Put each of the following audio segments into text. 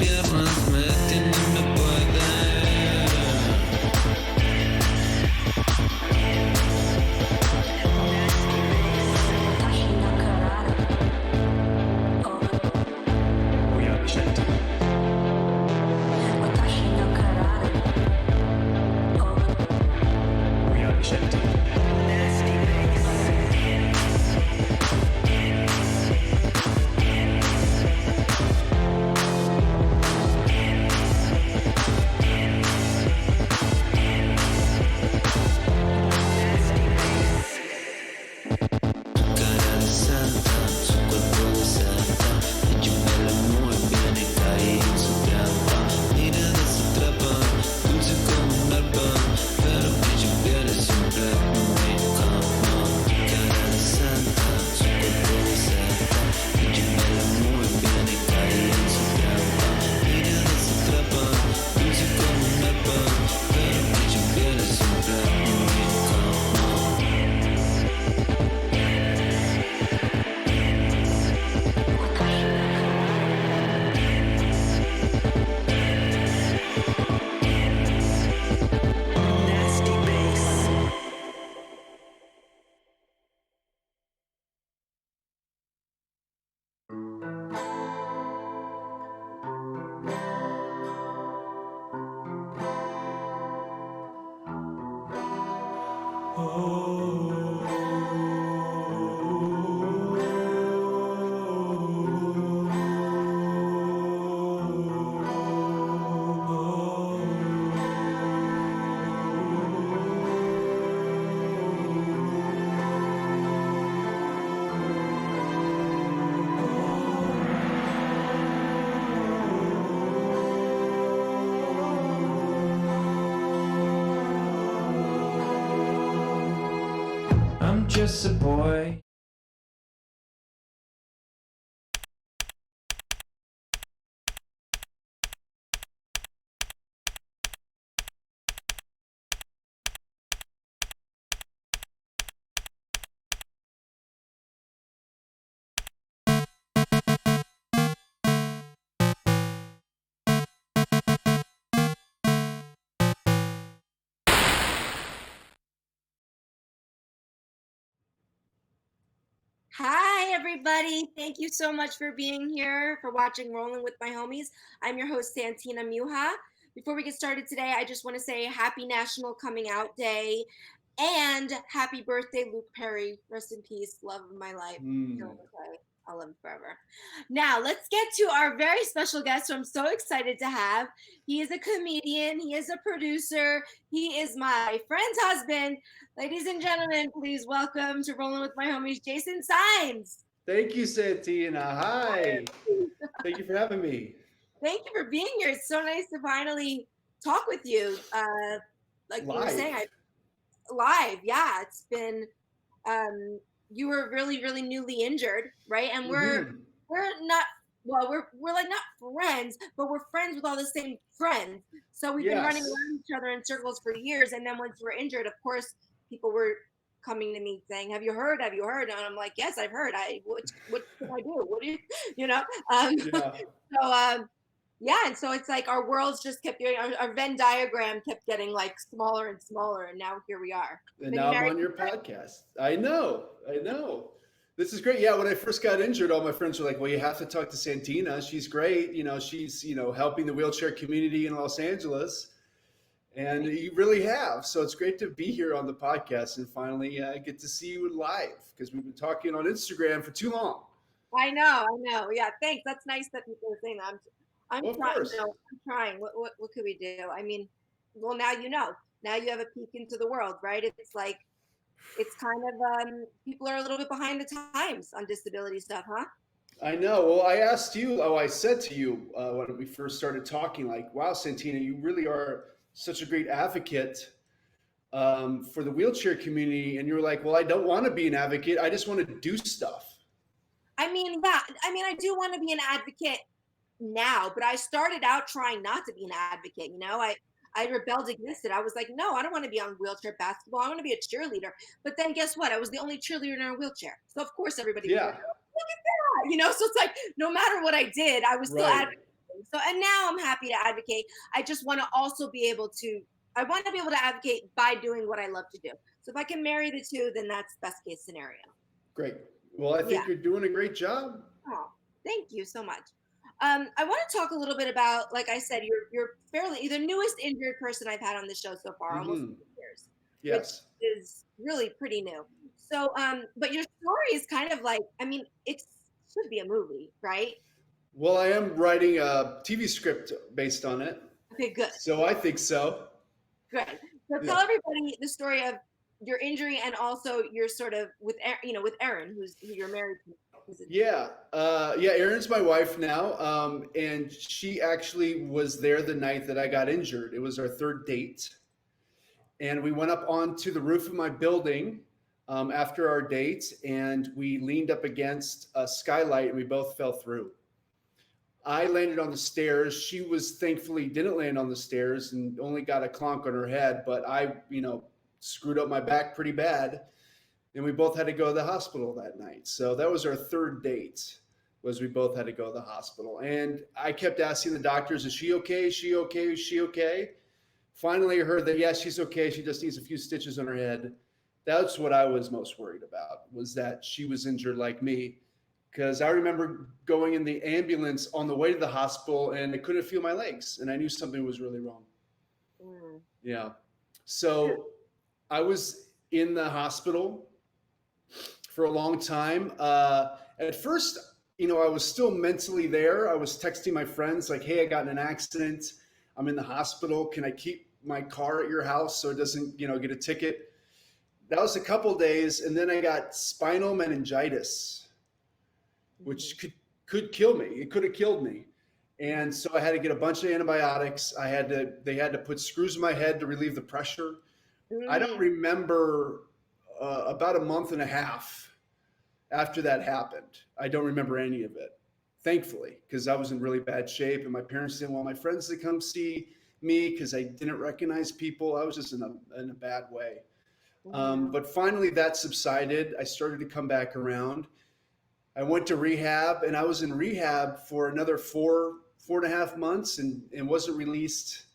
piernas me tienen, me pueden. I'm just a boy. Hi, everybody. Thank you so much for being here, for watching Rollin with my homies. I'm your host, Santina Muha. Before we get started today, I just want to say happy National Coming Out Day and happy birthday, Luke Perry. Rest in peace, love of my life. Okay. I'll love him forever. Now, let's get to our very special guest who I'm so excited to have. He is a comedian, he is a producer, he is my friend's husband. Ladies and gentlemen, please welcome to Rolling with My Homies, Jason Saenz. Thank you, Santina. Hi. Thank you for having me. Thank you for being here. It's so nice to finally talk with you. Like we were saying, live. Yeah, it's been. You were really, really newly injured, right? And we're not. Well, we're like not friends, but we're friends with all the same friends. So we've been running around each other in circles for years. And then once we're injured, of course, people were coming to me saying, "Have you heard? Have you heard?" And I'm like, "Yes, I've heard. What can I do? What do you, you know?" Yeah, and so it's like our worlds just kept getting, our Venn diagram kept getting like smaller and smaller, and now here we are. And now I'm on your podcast. I know. This is great. Yeah, when I first got injured, all my friends were like, "Well, you have to talk to Santina. She's great. She's helping the wheelchair community in Los Angeles." And you really have. So it's great to be here on the podcast and finally get to see you live because we've been talking on Instagram for too long. I know. Yeah, thanks. That's nice that people are saying that. I'm trying. I'm trying. What could we do? I mean, well, now you know. Now you have a peek into the world, right? It's like, it's kind of people are a little bit behind the times on disability stuff, huh? I know. Well, I said to you when we first started talking, like, wow, Santina, you really are such a great advocate for the wheelchair community. And you were like, well, I don't want to be an advocate. I just want to do stuff. I mean, yeah. I mean, I do want to be an advocate now, but I started out trying not to be an advocate. I rebelled against it. I was like, no, I don't want to be on wheelchair basketball. I want to be a cheerleader. But then guess what? I was the only cheerleader in a wheelchair. So of course everybody was like, oh, look at that. So it's like no matter what I did, I was still advocating. So, and now I'm happy to advocate. I just want to also be able to, I want to be able to advocate by doing what I love to do. So if I can marry the two, then that's best case scenario. Great. Well, I Yeah. think you're doing a great job. Oh, thank you so much. I want to talk a little bit about, like I said, you're you're the newest injured person I've had on the show so far, almost Hmm. 2 years, which Yes. is really pretty new. So, but your story is kind of like, I mean, it should be a movie, right? Well, I am writing a TV script based on it, Okay, good, so I think so. good. So Yeah. tell everybody the story of your injury and also your sort of with, with Erin, who you're married to. Yeah, yeah. Erin's my wife now, and she actually was there the night that I got injured. It was our third date, and we went up onto the roof of my building after our date, and we leaned up against a skylight, and we both fell through. I landed on the stairs. She was thankfully didn't land on the stairs and only got a clonk on her head, but I, screwed up my back pretty bad, and we both had to go to the hospital that night. So that was our third date. Was we both had to go to the hospital, and I kept asking the doctors, "Is she okay? Is she okay? Is she okay?" Finally, I heard that yes, she's okay. She just needs a few stitches on her head. That's what I was most worried about, was that she was injured like me, because I remember going in the ambulance on the way to the hospital and I couldn't feel my legs, and I knew something was really wrong. Mm. Yeah. So I was in the hospital for a long time. At first, I was still mentally there. I was texting my friends like, "Hey, I got in an accident. I'm in the hospital. Can I keep my car at your house so it doesn't, get a ticket?" That was a couple days, and then I got spinal meningitis, which could kill me. It could have killed me. And so I had to get a bunch of antibiotics. They had to put screws in my head to relieve the pressure. I don't Mm. remember about a month and a half after that happened. I don't remember any of it, thankfully, because I was in really bad shape, and my parents didn't want my friends to come see me because I didn't recognize people. I was just in a bad way. Mhm. But finally, that subsided. I started to come back around. I went to rehab, and I was in rehab for another 4.5 months, and wasn't released,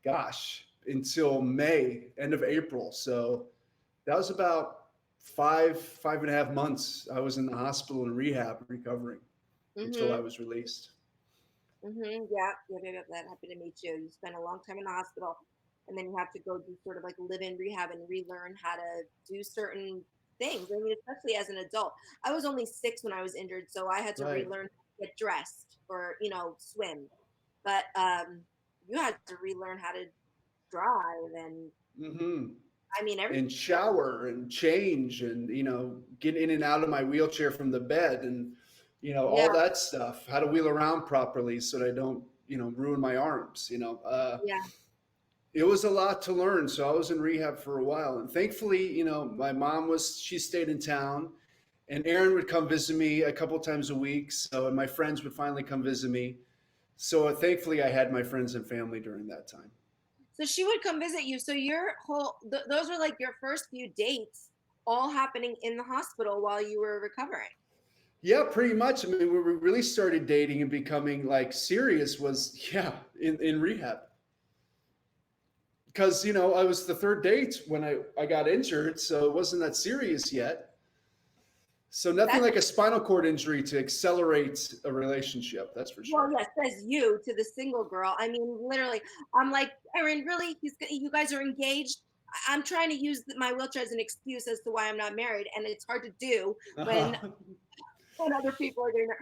gosh, until May, end of April. So that was about 5.5 months. I was in the hospital in rehab recovering until I Mhm. was released. Mhm. Yeah. Yeah. Yeah. That happy to meet you. You spend a long time in the hospital, and then you have to go do sort of like live in rehab and relearn how to do certain things. I mean, especially as an adult. I was only 6 when I was injured, so I had to Right. relearn how to get dressed or swim. But you had to relearn how to drive, and Hmm. I mean everything. And shower and change and, get in and out of my wheelchair from the bed and, Yeah. all that stuff, how to wheel around properly so that I don't, ruin my arms, Yeah. it was a lot to learn. So I was in rehab for a while. And thankfully, my mom she stayed in town, and Erin would come visit me a couple times a week. So, and my friends would finally come visit me. So thankfully I had my friends and family during that time. So she would come visit you. So your those were like your first few dates, all happening in the hospital while you were recovering. Yeah, pretty much. I mean, where we really started dating and becoming like serious was, yeah, in rehab. Because, I was the third date when I got injured, so it wasn't that serious yet. So nothing That's like a spinal cord injury to accelerate a relationship, that's for well, sure. yes, says you to the single girl. I mean, literally, I'm like, Erin, really? You guys are engaged? I'm trying to use my wheelchair as an excuse as to why I'm not married, and it's hard to do when Uh-huh. other people are getting married.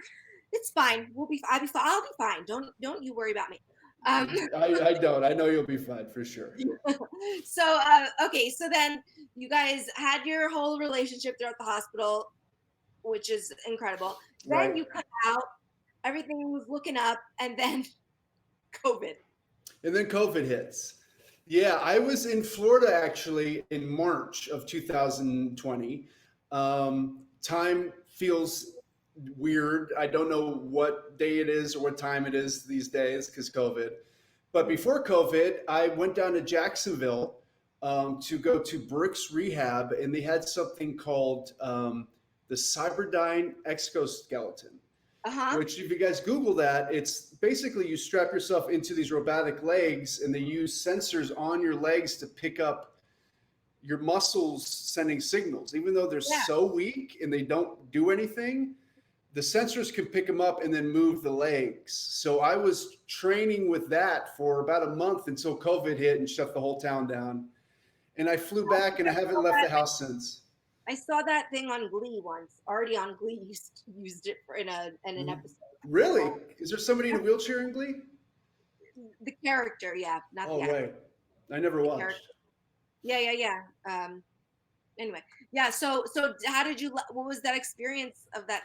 It's fine. We'll be. I'll be fine. I'll be fine. Don't you worry about me. Um, I don't. I know you'll be fine for sure. so okay, so then you guys had your whole relationship throughout the hospital, which is incredible. Then Right. you come out, everything was looking up, and then COVID. And then COVID hits. Yeah, I was in Florida actually in March of 2020. Time feels weird. I don't know what day it is or what time it is these days because COVID. But before COVID, I went down to Jacksonville to go to Brooks Rehab, and they had something called the Cyberdyne exoskeleton. Uh-huh. which if you guys Google that, it's basically you strap yourself into these robotic legs and they use sensors on your legs to pick up your muscles sending signals. Even though they're Yeah. so weak and they don't do anything, the sensors can pick them up and then move the legs. So I was training with that for about a month until COVID hit and shut the whole town down. And I flew back and I haven't left the house since. I saw that thing on Glee once. Already on Glee used it in an episode. Really? Is there somebody in a wheelchair in Glee? The character, yeah, not Oh, the actor. right. I never watched. Character. Yeah. Anyway, yeah. So how did you? What was that experience of that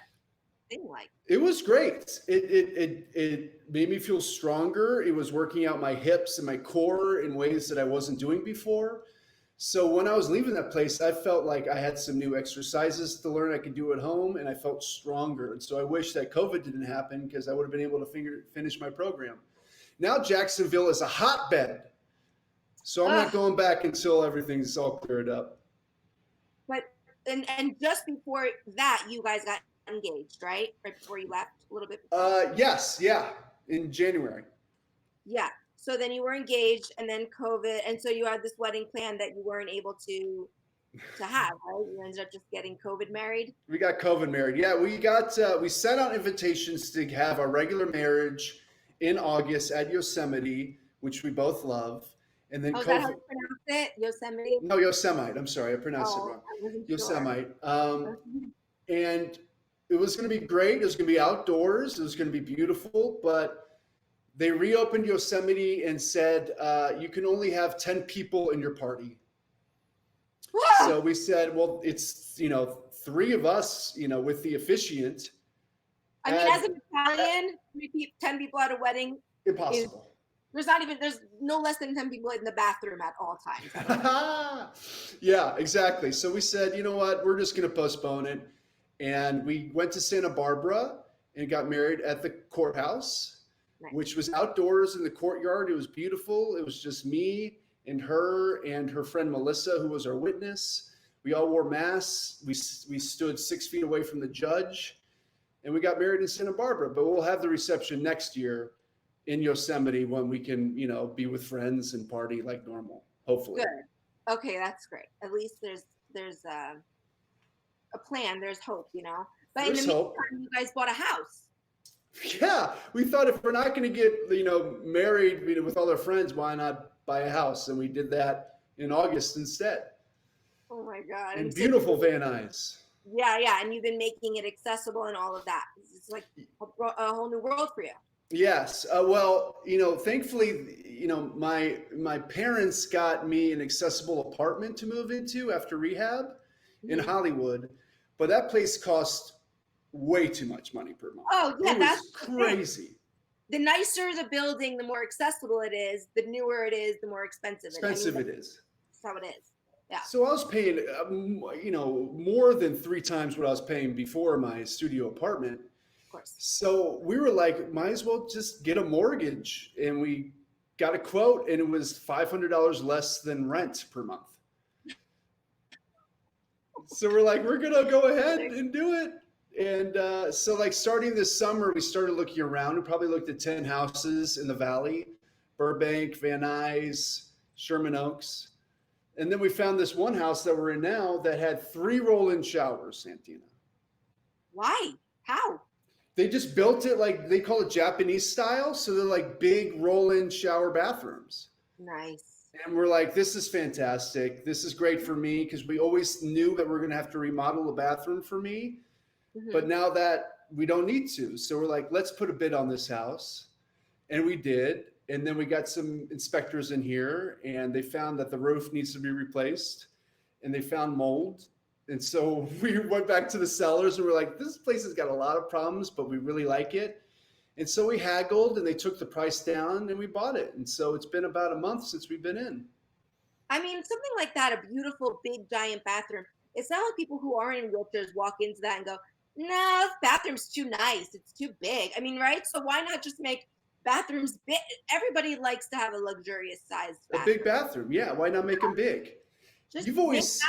thing like? It was great. It made me feel stronger. It was working out my hips and my core in ways that I wasn't doing before. So when I was leaving that place, I felt like I had some new exercises to learn I could do at home, and I felt stronger. And so I wish that COVID didn't happen because I would have been able to finish my program. Now Jacksonville is a hotbed. So I'm not going back until everything's all cleared up. But and just before that, you guys got engaged, right? Right before you left, a little bit. Yes, yeah, in January. Yeah. So then you were engaged, and then COVID, and so you had this wedding plan that you weren't able to have, right? You ended up just getting COVID married. We got COVID married. Yeah, we sent out invitations to have a regular marriage in August at Yosemite, which we both love. And then Oh, is that how you pronounce it? Yosemite? No, Yosemite. I'm sorry, I pronounced it wrong. I wasn't Yosemite. Sure. And it was going to be great. It was going to be outdoors. It was going to be beautiful, but they reopened Yosemite and said you can only have 10 people in your party. Whoa! So we said, well, it's 3 of us, with the officiant. I mean, as an Italian, 10 people at a wedding. Impossible. There's no less than 10 people in the bathroom at all times. Yeah, exactly. So we said, you know what, we're just going to postpone it. And we went to Santa Barbara and got married at the courthouse, nice. Which was outdoors in the courtyard. It was beautiful. It was just me and her friend Melissa, who was our witness. We all wore masks. We stood 6 feet away from the judge, and we got married in Santa Barbara. But we'll have the reception next year in Yosemite when we can, be with friends and party like normal, hopefully. Good. Okay, that's great. At least there's a plan. There's hope, But there's in the hope. meantime, you guys bought a house. Yeah, we thought if we're not going to get, married, with all our friends, why not buy a house? And we did that in August instead. Oh my God! And beautiful Van Nuys. Yeah, and you've been making it accessible and all of that. It's like a whole new world for you. Yes. Well, thankfully, my parents got me an accessible apartment to move into after rehab in Hollywood, but that place cost way too much money per month. Oh yeah, that's crazy. The nicer the building, the more accessible it is. The newer it is, the more expensive it is. That's how it is. Yeah. So I was paying, more than 3 times what I was paying before my studio apartment. Of course. So we were like, might as well just get a mortgage, and we got a quote, and it was $500 less than rent per month. So we're like, we're gonna go ahead and do it. And so starting this summer, we started looking around. We probably looked at 10 houses in the Valley, Burbank, Van Nuys, Sherman Oaks. And then we found this one house that we're in now that had 3 roll-in showers, Santina. Why? How? They just built it they call it Japanese style. So they're like big roll-in shower bathrooms. Nice. And we're like, this is fantastic. This is great for me because we always knew that we're going to have to remodel a bathroom for me. Mm-hmm. But now that we don't need to. So we're like, let's put a bid on this house. And we did. And then we got some inspectors in here, and they found that the roof needs to be replaced, and they found mold. And so we went back to the sellers and we're like, this place has got a lot of problems, but we really like it. And so we haggled, and they took the price down, and we bought it. And so it's been about a month since we've been in. I mean, something like that, a beautiful, big, giant bathroom. It's not like people who aren't in wheelchairs walk into that and go, no, this bathroom's too nice. It's too big. I mean, right? So why not just make bathrooms big? Everybody likes to have a luxurious size bathroom. A big bathroom, yeah. Why not make them big? Just You've always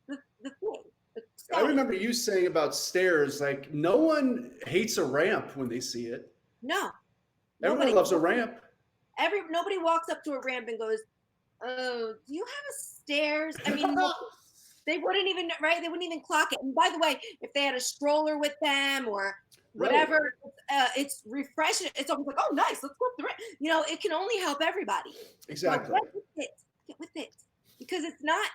the thing. I status. remember you saying about stairs, like no one hates a ramp when they see it. No, Everyone nobody. loves a ramp. Nobody walks up to a ramp and goes, "Oh, do you have a stairs?" I mean, they wouldn't even, right? They wouldn't even clock it. And by the way, if they had a stroller with them or Right. whatever, it's refreshing. It's almost like, oh, nice, let's go up the ramp. It can only help everybody. So Exactly. get with it, because it's not.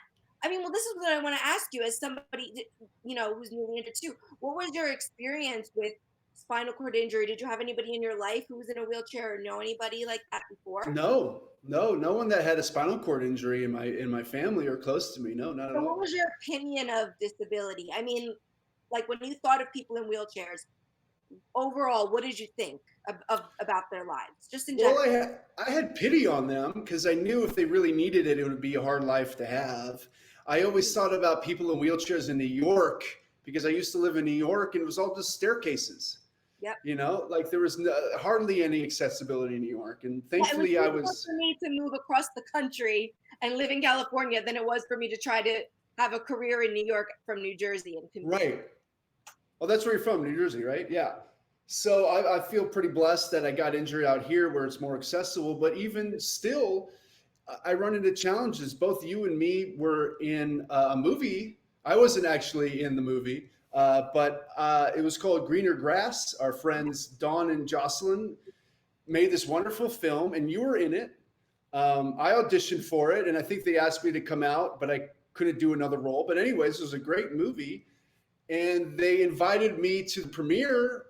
I mean, well, this is what I want to ask you as somebody, who's newly injured too. What was your experience with spinal cord injury? Did you have anybody in your life who was in a wheelchair or know anybody like that before? No one that had a spinal cord injury in my family or close to me. No, not at So what all. was your opinion of disability? I mean, like when you thought of people in wheelchairs, overall, what did you think about their lives, just in Well, general? I had pity on them because I knew if they really needed it, it would be a hard life to have. I always thought about people in wheelchairs in New York because I used to live in New York and it was all just staircases. Yep. Like there was hardly any accessibility in New York, and Yeah, it was thankfully I easier was for me to move across the country and live in California than it was for me to try to have a career in New York from New Jersey and commute. right. Well, that's where you're from, New Jersey, right? Yeah. So I feel pretty blessed that I got injured out here where it's more accessible. But even still, I run into challenges. Both you and me were in a movie. I wasn't actually in the movie, but it was called Greener Grass. Our friends Dawn and Jocelyn made this wonderful film, and you were in it. I auditioned for it, and I think they asked me to come out, but I couldn't do another role. But anyways, it was a great movie, and they invited me to the premiere,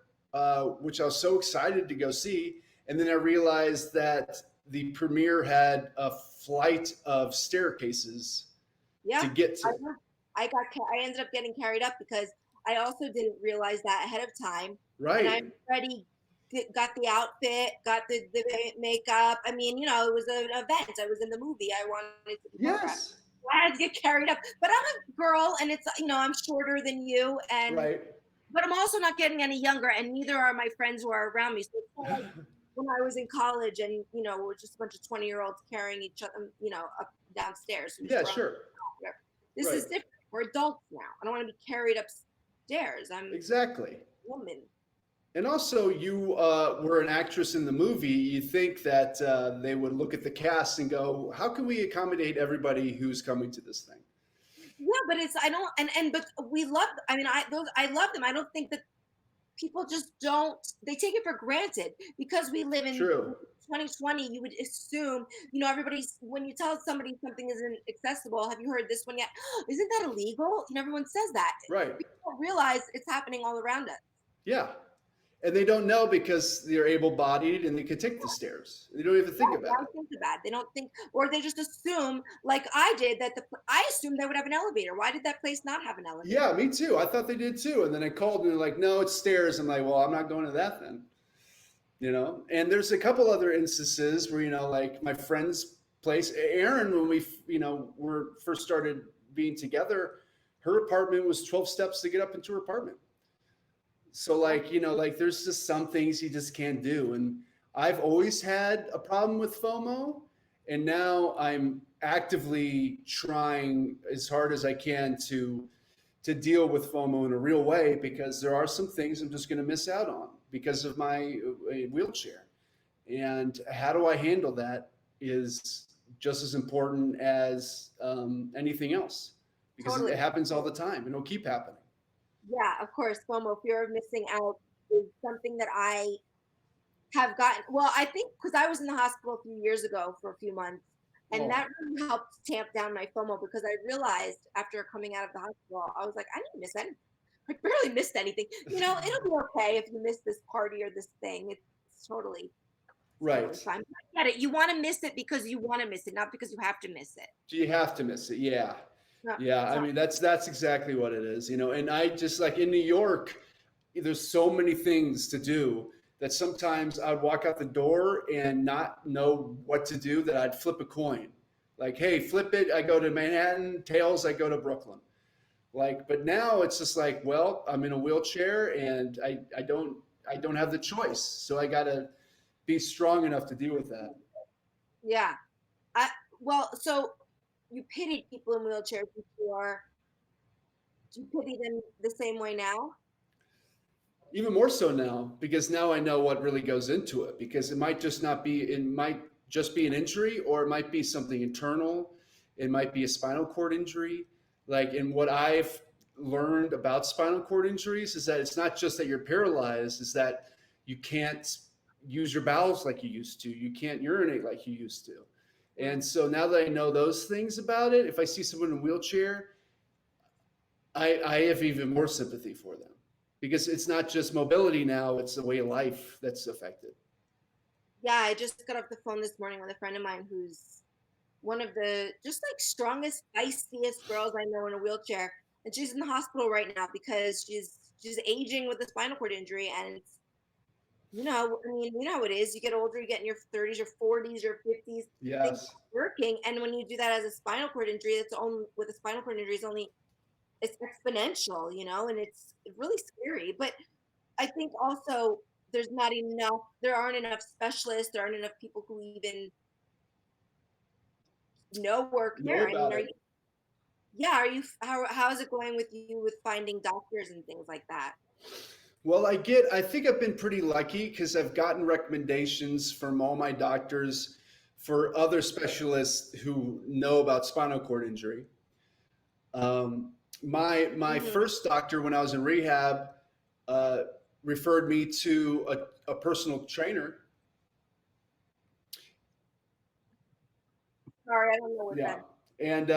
which I was so excited to go see. And then I realized that the premiere had a flight of staircases Yeah, to get I to. know. I ended up getting carried up because I also didn't realize that ahead of time, and I Right. already got the outfit, got the makeup. I mean, it was an event. I was in the movie. I wanted to be photographed. Yes. I had to get carried up, but I'm a girl, and it's I'm shorter than you, and Right. but I'm also not getting any younger, and neither are my friends who are around me. So it's not like when I was in college, and we're just a bunch of 20-year-olds carrying each other, up downstairs. Who's Yeah, grown. sure. This Right. is different. We're adults now. I don't want to be carried upstairs. I'm a Exactly. woman. And also, you were an actress in the movie. You think that they would look at the cast and go, "How can we accommodate everybody who's coming to this thing?" Yeah, but it's I don't and but we love. I mean, I love them. I don't think that people just don't. They take it for granted because we live in True. 2020. You would assume, everybody's when you tell somebody something isn't accessible. Have you heard this one yet? Isn't that illegal? Everyone says that. Right. People don't realize it's happening all around us. Yeah. And they don't know because they're able-bodied and they can take the stairs. They don't even think Yeah, they about it. don't think about it. They don't think, or they just assume, like I did, that I assumed they would have an elevator. Why did that place not have an elevator? Yeah, me too. I thought they did too. And then I called and they're like, "No, it's stairs." I'm like, "Well, I'm not going to that then." And there's a couple other instances where, like my friend's place, Erin, when we, were first started being together, her apartment was 12 steps to get up into her apartment. So like there's just some things you just can't do. And I've always had a problem with FOMO. And now I'm actively trying as hard as I can to deal with FOMO in a real way because there are some things I'm just going to miss out on because of my wheelchair. And how do I handle that is just as important as anything else because Totally. it happens all the time and it'll keep happening. Yeah, of course. FOMO, fear of missing out, is something that I have gotten. Well, I think because I was in the hospital a few years ago for a few months, and Oh, that really helped tamp down my FOMO because I realized after coming out of the hospital, I was like, I didn't miss anything. I barely missed anything. It'll be okay if you miss this party or this thing. It's totally right. fine. I get it. You want to miss it because you want to miss it, not because you have to miss it. Do you have to miss it? Yeah. No, Yeah. I so mean, that's exactly what it is, and I just like in New York, there's so many things to do that sometimes I'd walk out the door and not know what to do, that I'd flip a coin. Like, hey, flip it. I go to Manhattan, tails, I go to Brooklyn. Like, but now it's just like, well, I'm in a wheelchair and I don't have the choice. So I gotta be strong enough to deal with that. yeah. So you pitied people in wheelchairs before. Do you pity them the same way now? Even more so now, because now I know what really goes into it, because it might just not be, it might just be an injury, or it might be something internal. It might be a spinal cord injury. Like, and what I've learned about spinal cord injuries is that it's not just that you're paralyzed, is that you can't use your bowels like you used to. You can't urinate like you used to. And so now that I know those things about it, if I see someone in a wheelchair, I have even more sympathy for them, because it's not just mobility now, it's a way of life that's affected. Yeah, I just got off the phone this morning with a friend of mine who's one of the just like strongest, feistiest girls I know in a wheelchair. And she's in the hospital right now because she's aging with a spinal cord injury. And it's, I mean, you know how it is. You get older, you get in your 30s or 40s or 50s, things Yes. aren't working. And when you do that as a spinal cord injury, it's only with a spinal cord injury, it's exponential, and it's really scary. But I think also there aren't enough specialists, there aren't enough people who even know or Know care. I mean, about it. how is it going with you with finding doctors and things like that? Well, I think I've been pretty lucky, because I've gotten recommendations from all my doctors for other specialists who know about spinal cord injury. My Hmm. first doctor when I was in rehab uh, referred me to a personal trainer. Sorry, I don't know what Yeah, that. and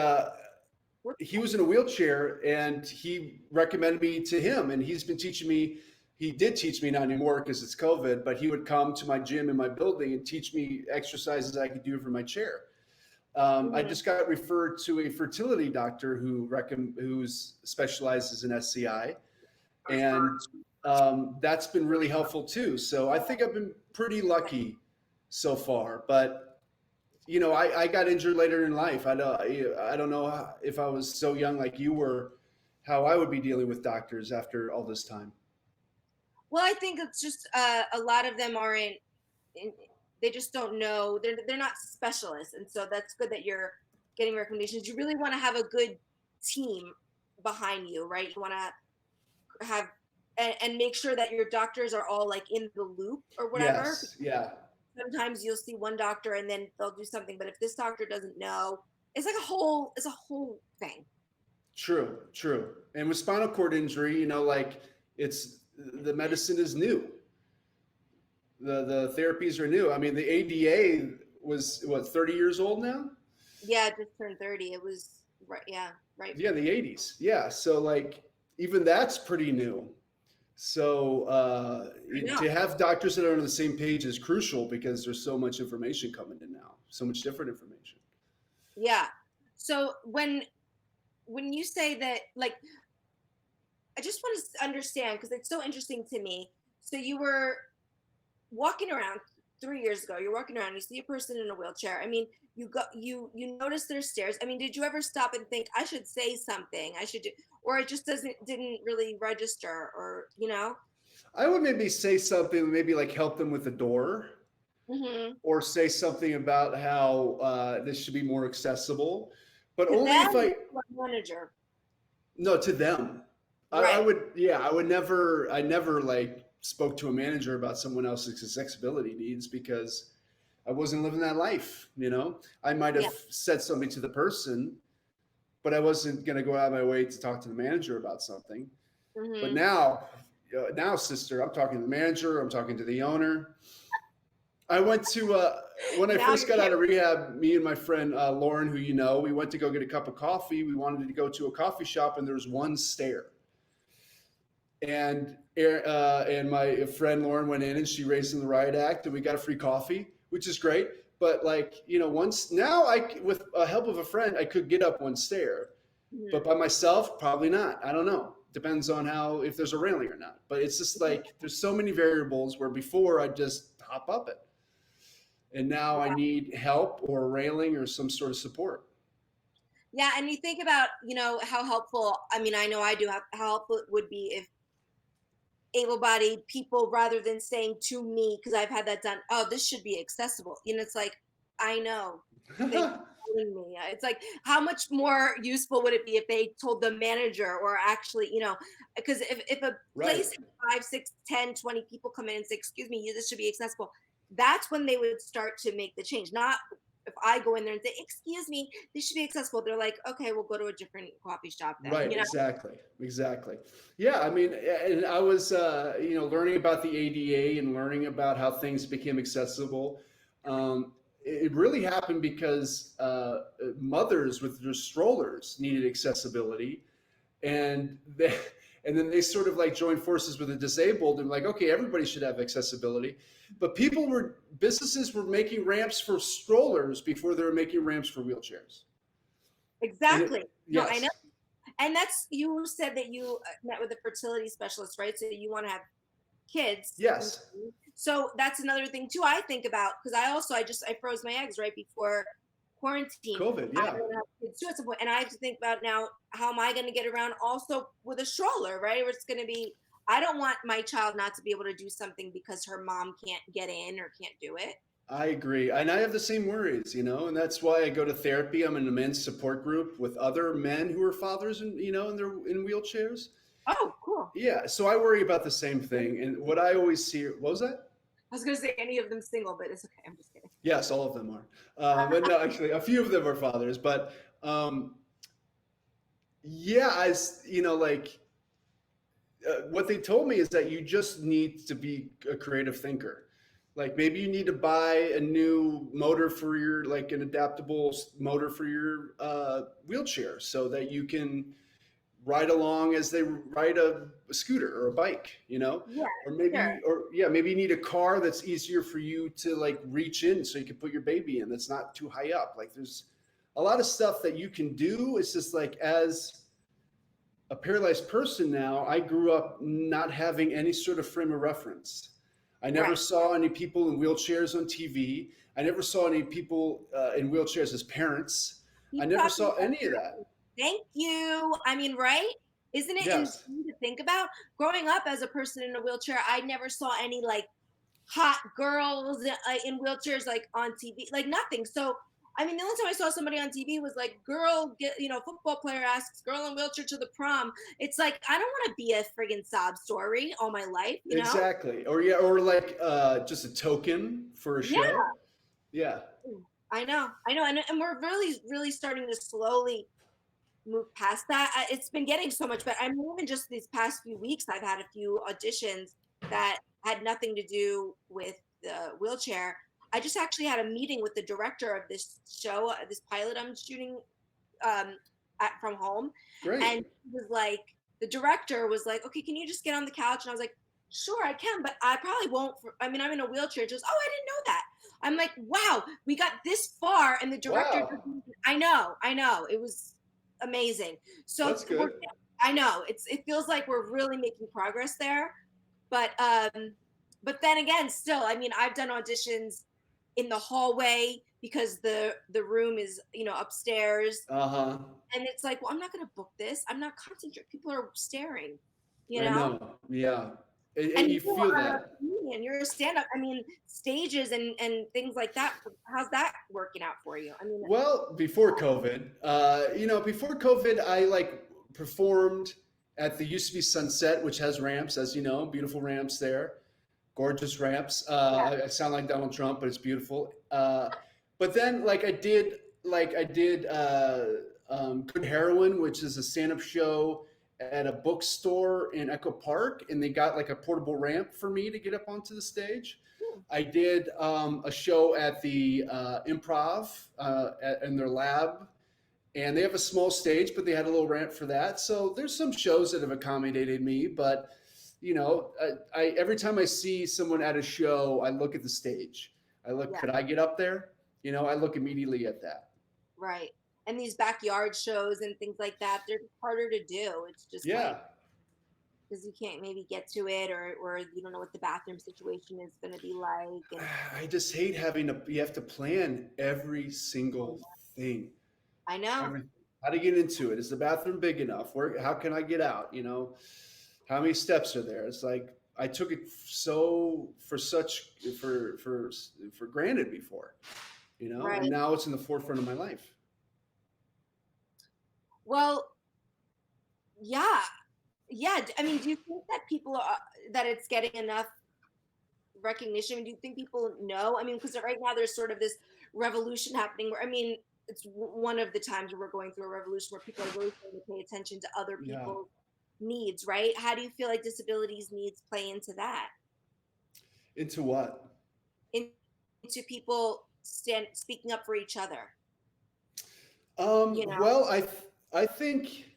What, he was in a wheelchair, and he recommended me to him, and he's been teaching me. He did teach me, not anymore because it's COVID, but he would come to my gym in my building and teach me exercises I could do from my chair. I mhm. just got referred to a fertility doctor who's specializes in SCI, and that's been really helpful too. So I think I've been pretty lucky so far. But I got injured later in life. I don't know if I was so young like you were, how I would be dealing with doctors after all this time. Well, I think it's just a lot of them aren't. In, they just don't know. They're not specialists, and so that's good that you're getting recommendations. You really want to have a good team behind you, right? You want to have and make sure that your doctors are all like in the loop or whatever. Yes, yeah, Sometimes you'll see one doctor and then they'll do something, but if this doctor doesn't know, it's a whole thing. true, true. And with spinal cord injury, like, it's the medicine is new. The therapies are new. I mean, the ADA was what, 30 years old now? Yeah, it just turned 30. It was right. Yeah, right. Yeah, the 80s. Yeah, so like even that's pretty new. So I know. to have doctors that are on the same page is crucial, because there's so much information coming in now, so much different information. Yeah. So when you say that, like, I just want to understand because it's so interesting to me. So you were walking around 3 years ago. You're walking around. You see a person in a wheelchair. I mean, you notice there's stairs. I mean, did you ever stop and think I should say something? I should do, or it just didn't really register, or I would maybe say something, maybe like help them with the door, Mm-hmm. or say something about how this should be more accessible, but To only them, if I, or manager, no, to them. I right? would, yeah, I never like spoke to a manager about someone else's accessibility needs, because I wasn't living that life. I might Yeah. have said something to the person, but I wasn't going to go out of my way to talk to the manager about something. But Mm-hmm. now, sister, I'm talking to the manager. I'm talking to the owner. I went to when I Now first you're got out of caring. rehab. Me and my friend Lauren, who we went to go get a cup of coffee. We wanted to go to a coffee shop, and there was one stair. And my friend Lauren went in, and she raised in the riot act, and we got a free coffee, which is great. But like, once now, with the help of a friend, I could get up one stair, but Mhm. by myself, probably not. I don't know. Depends on how, if there's a railing or not. But it's just like there's so many variables, where before I just hop up it, and now I Yeah. need help or a railing or some sort of support. Yeah, and you think about, how helpful, I mean, I know I do, how helpful it would be if able-bodied people, rather than saying to me, because I've had that done, oh, this should be accessible. It's like, I know. They telling me. It's like, how much more useful would it be if they told the manager or actually, because if a Right. place has 5, 6, 10, 20 people come in and say, excuse me, this should be accessible, that's when they would start to make the change. Not if I go in there and say, excuse me, this should be accessible. They're like, okay, we'll go to a different coffee shop then, Right, exactly. Yeah, I mean, and I was, learning about the ADA and learning about how things became accessible. Um, it really happened because mothers with their strollers needed accessibility, and they, and then they sort of like joined forces with the disabled and like, okay, everybody should have accessibility. But businesses were making ramps for strollers before they were making ramps for wheelchairs. And Exactly. No, I know. yes, And that's, you said that you met with a fertility specialist, right? So you want to have kids. yes, So that's another thing too I think about, because I froze my eggs right before quarantine. COVID, I yeah. don't have kids too at some point, and I have to think about now, how am I going to get around also with a stroller, right? Where it's going to be, I don't want my child not to be able to do something because her mom can't get in or can't do it. I agree. And I have the same worries, and that's why I go to therapy. I'm in a men's support group with other men who are fathers and, and they're in wheelchairs. Oh, cool. Yeah. So I worry about the same thing. And what I always see, what was that? I was going to say any of them single, but it's okay. I'm just kidding. Yes, all of them are. But no, actually, a few of them are fathers. But yeah, what they told me is that you just need to be a creative thinker. Like maybe you need to buy a new motor for like an adaptable motor for your wheelchair so that you can ride along as they ride a scooter or a bike, Yeah, or maybe, sure. maybe you need a car that's easier for you to like reach in so you can put your baby in that's not too high up. Like there's a lot of stuff that you can do. It's just like, as a paralyzed person now, I grew up not having any sort of frame of reference. I never Right. saw any people in wheelchairs on TV. I never saw any people in wheelchairs as parents. I Keep never talking saw about any of that. Thank you. I mean, right? Isn't it Yes, insane to think about? Growing up as a person in a wheelchair, I never saw any like hot girls in wheelchairs like on TV, like nothing. So, I mean, the only time I saw somebody on TV was like, football player asks girl in wheelchair to the prom. It's like, I don't want to be a friggin' sob story all my life? exactly. Or yeah, or like just a token for a Yeah, show. Yeah. I know. And we're really, really starting to slowly move past that. It's been getting so much better. I mean, even just these past few weeks, I've had a few auditions that had nothing to do with the wheelchair. I just actually had a meeting with the director of this show, this pilot I'm shooting from home, Great. and he was like, the director was like, "Okay, can you just get on the couch?" And I was like, "Sure, I can, but I probably won't." I mean, I'm in a wheelchair. Just, oh, I didn't know that. I'm like, wow, we got this far, and the director. Wow. I know, it was amazing. So That's good. I know it feels like we're really making progress there, but then again, still, I mean, I've done auditions in the hallway because the room is upstairs, Uh-huh. and it's like, well, I'm not going to book this. I'm not concentrating. People are staring, you I know. know. Yeah. And And you you feel are a that. comedian. You're a stand-up. I mean, stages and things like that. How's that working out for you? I mean, Well, before COVID, I like performed at the used to be Sunset, which has ramps, as you know, beautiful ramps there, gorgeous ramps. yeah, I sound like Donald Trump, but it's beautiful. But then, I did Good Heroin, which is a stand-up show at a bookstore in Echo Park, and they got like a portable ramp for me to get up onto the stage. I did a show at the Improv in their lab, and they have a small stage, but they had a little ramp for that. So there's some shows that have accommodated me, but I every time I see someone at a show, I look at the stage. I look, yeah, could I get up there? I look immediately at that. right. And these backyard shows and things like that, they're harder to do. It's just like, Yeah, because you can't maybe get to it, or you don't know what the bathroom situation is going to be like. And I just hate you have to plan every single thing. I know. Every, how to get into it? Is the bathroom big enough? How can I get out? How many steps are there? It's like I took it so for granted before. Right. and now it's in the forefront of my life. Well, yeah. Yeah. I mean, do you think that that it's getting enough recognition? I mean, do you think people know? I mean, because right now there's sort of this revolution happening where, I mean, it's one of the times where we're going through a revolution where people are really starting to pay attention to other Yeah. people's needs, right? How do you feel like disabilities needs play into that? Into what? Into people speaking up for each other, you know? Well, I think.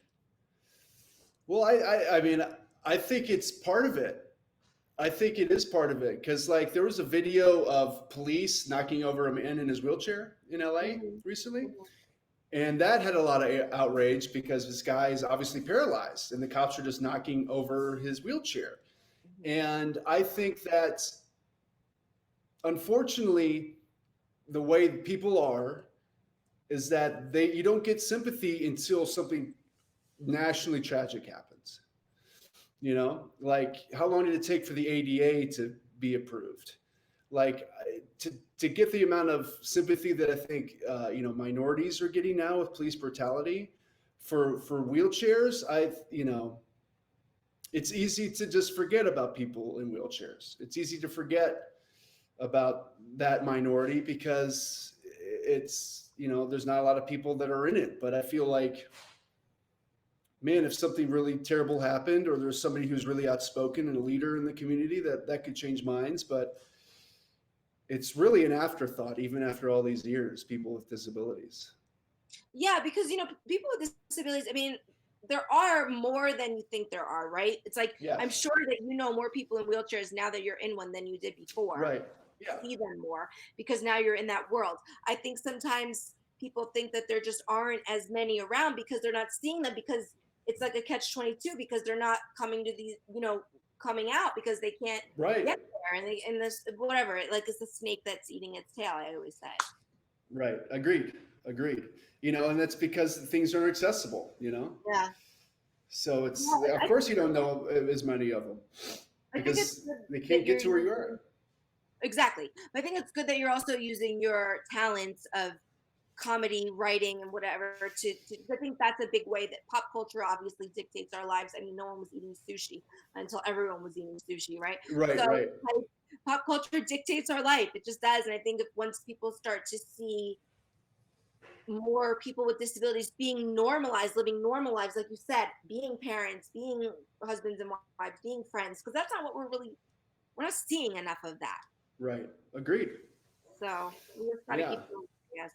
Well, I mean, I think it's part of it. I think it is part of it because, like, there was a video of police knocking over a man in his wheelchair in LA Mhm, recently, mhm, and that had a lot of outrage because this guy is obviously paralyzed, and the cops are just knocking over his wheelchair. mhm. And I think that, unfortunately, the way people are is that you don't get sympathy until something nationally tragic happens. Like, how long did it take for the ADA to be approved? Like, to get the amount of sympathy that I think minorities are getting now with police brutality for wheelchairs, it's easy to just forget about people in wheelchairs. It's easy to forget about that minority because there's not a lot of people that are in it. But I feel like, man, if something really terrible happened, or there's somebody who's really outspoken and a leader in the community, that could change minds. But it's really an afterthought, even after all these years, people with disabilities. Yeah, because people with disabilities, I mean, there are more than you think there are, right? It's like I'm Yes. sure that more people in wheelchairs now that you're in one than you did before. Right. Yeah. See them more because now you're in that world. I think sometimes people think that there just aren't as many around because they're not seeing them, because it's like a catch 22, because they're not coming to these, coming out because they can't Right. get there, and this whatever, like it's a snake that's eating its tail, I always say. Right. Agreed. Agreed. And that's because things are accessible. Yeah. So Yeah, of course you don't know as many of them I think it's because good they that can't get you're to where you using. are. Exactly. I think it's good that you're also using your talents of comedy, writing, and whatever I think that's a big way that pop culture obviously dictates our lives. I mean, no one was eating sushi until everyone was eating sushi, right? Right. So Right. like, pop culture dictates our life. It just does. And I think if once people start to see more people with disabilities being normalized, living normal lives, like you said, being parents, being husbands and wives, being friends, because that's not what we're not seeing enough of that. Right. Agreed. So we just gotta Yeah. keep going, yes.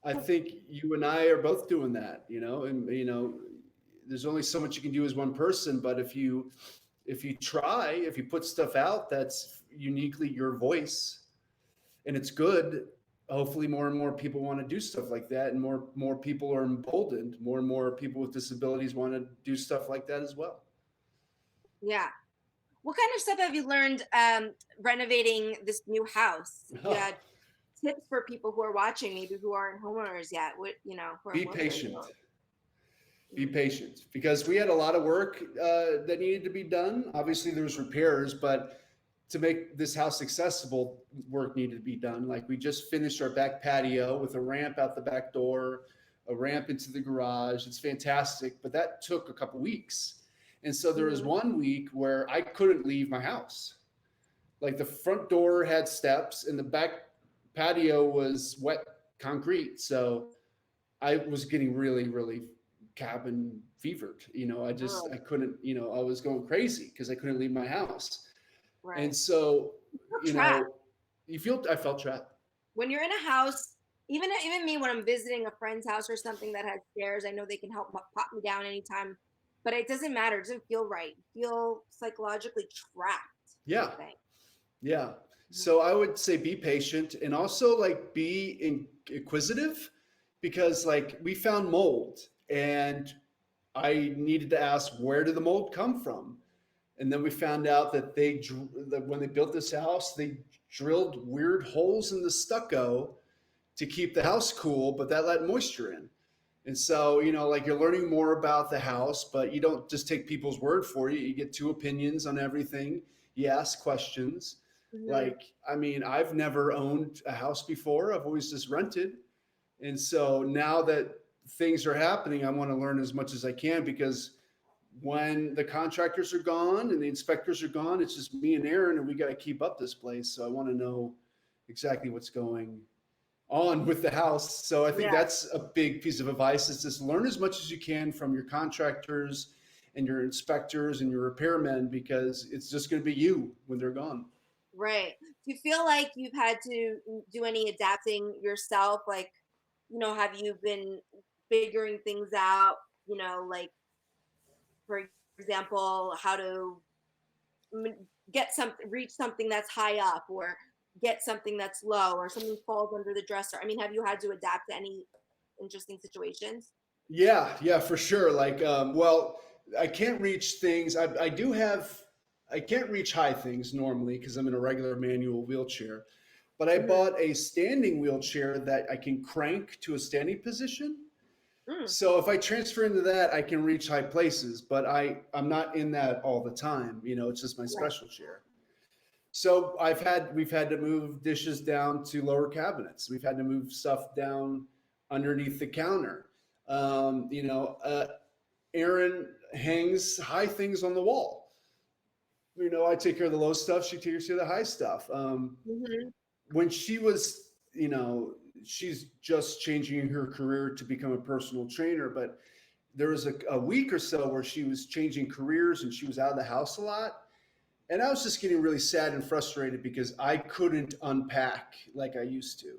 I think you and I are both doing that, and there's only so much you can do as one person, but if you put stuff out that's uniquely your voice and it's good, hopefully more and more people want to do stuff like that, and more people are emboldened. More and more people with disabilities want to do stuff like that as well. Yeah. What kind of stuff have you learned renovating this new house? If you had tips for people who are watching, maybe who aren't homeowners yet, who are Be mostly patient. homeowners. Be patient, because we had a lot of work that needed to be done. Obviously, there's repairs, but to make this house accessible, work needed to be done. Like, we just finished our back patio with a ramp out the back door, a ramp into the garage. It's fantastic, but that took a couple weeks. And so there was Mhm. 1 week where I couldn't leave my house. Like, the front door had steps and the back patio was wet concrete. So I was getting really, really cabin fevered. Oh, I couldn't, I was going crazy because I couldn't leave my house. right. And so, Feel you trapped. know, I felt trapped. When you're in a house, even me when I'm visiting a friend's house or something that has stairs, I know they can help pop me down anytime, but it doesn't matter. It doesn't feel right. You feel psychologically trapped, I Yeah. think. Yeah. Mhm. So I would say be patient, and also, like, be inquisitive, because, like, we found mold and I needed to ask, where did the mold come from? And then we found out that that when they built this house, they drilled weird holes in the stucco to keep the house cool, but that let moisture in. And so, like, you're learning more about the house, but you don't just take people's word for it. You get two opinions on everything. You ask questions. Mhm. Like, I mean, I've never owned a house before. I've always just rented. And so now that things are happening, I want to learn as much as I can, because when the contractors are gone and the inspectors are gone, it's just me and Aaron, and we got to keep up this place. So I want to know exactly what's going on with the house. So I think Yeah. that's a big piece of advice, is just learn as much as you can from your contractors and your inspectors and your repairmen, because it's just going to be you when they're gone. Right. Do you feel like you've had to do any adapting yourself? Like, have you been figuring things out? Like, for example, how to get something, reach something that's high up, or get something that's low, or something falls under the dresser. I mean, have you had to adapt to any interesting situations? Yeah, for sure. Like, well, I can't reach things. I can't reach high things normally because I'm in a regular manual wheelchair. But I Hmm. bought a standing wheelchair that I can crank to a standing position. Mm, So if I transfer into that, I can reach high places. But I'm not in that all the time. It's just my right. special chair. So we've had to move dishes down to lower cabinets. We've had to move stuff down underneath the counter. Um, you know, uh, Erin hangs high things on the wall. I take care of the low stuff. She takes care of the high stuff. Hmm. When she was, she's just changing her career to become a personal trainer, but there was a week or so where she was changing careers and she was out of the house a lot. And I was just getting really sad and frustrated because I couldn't unpack like I used to.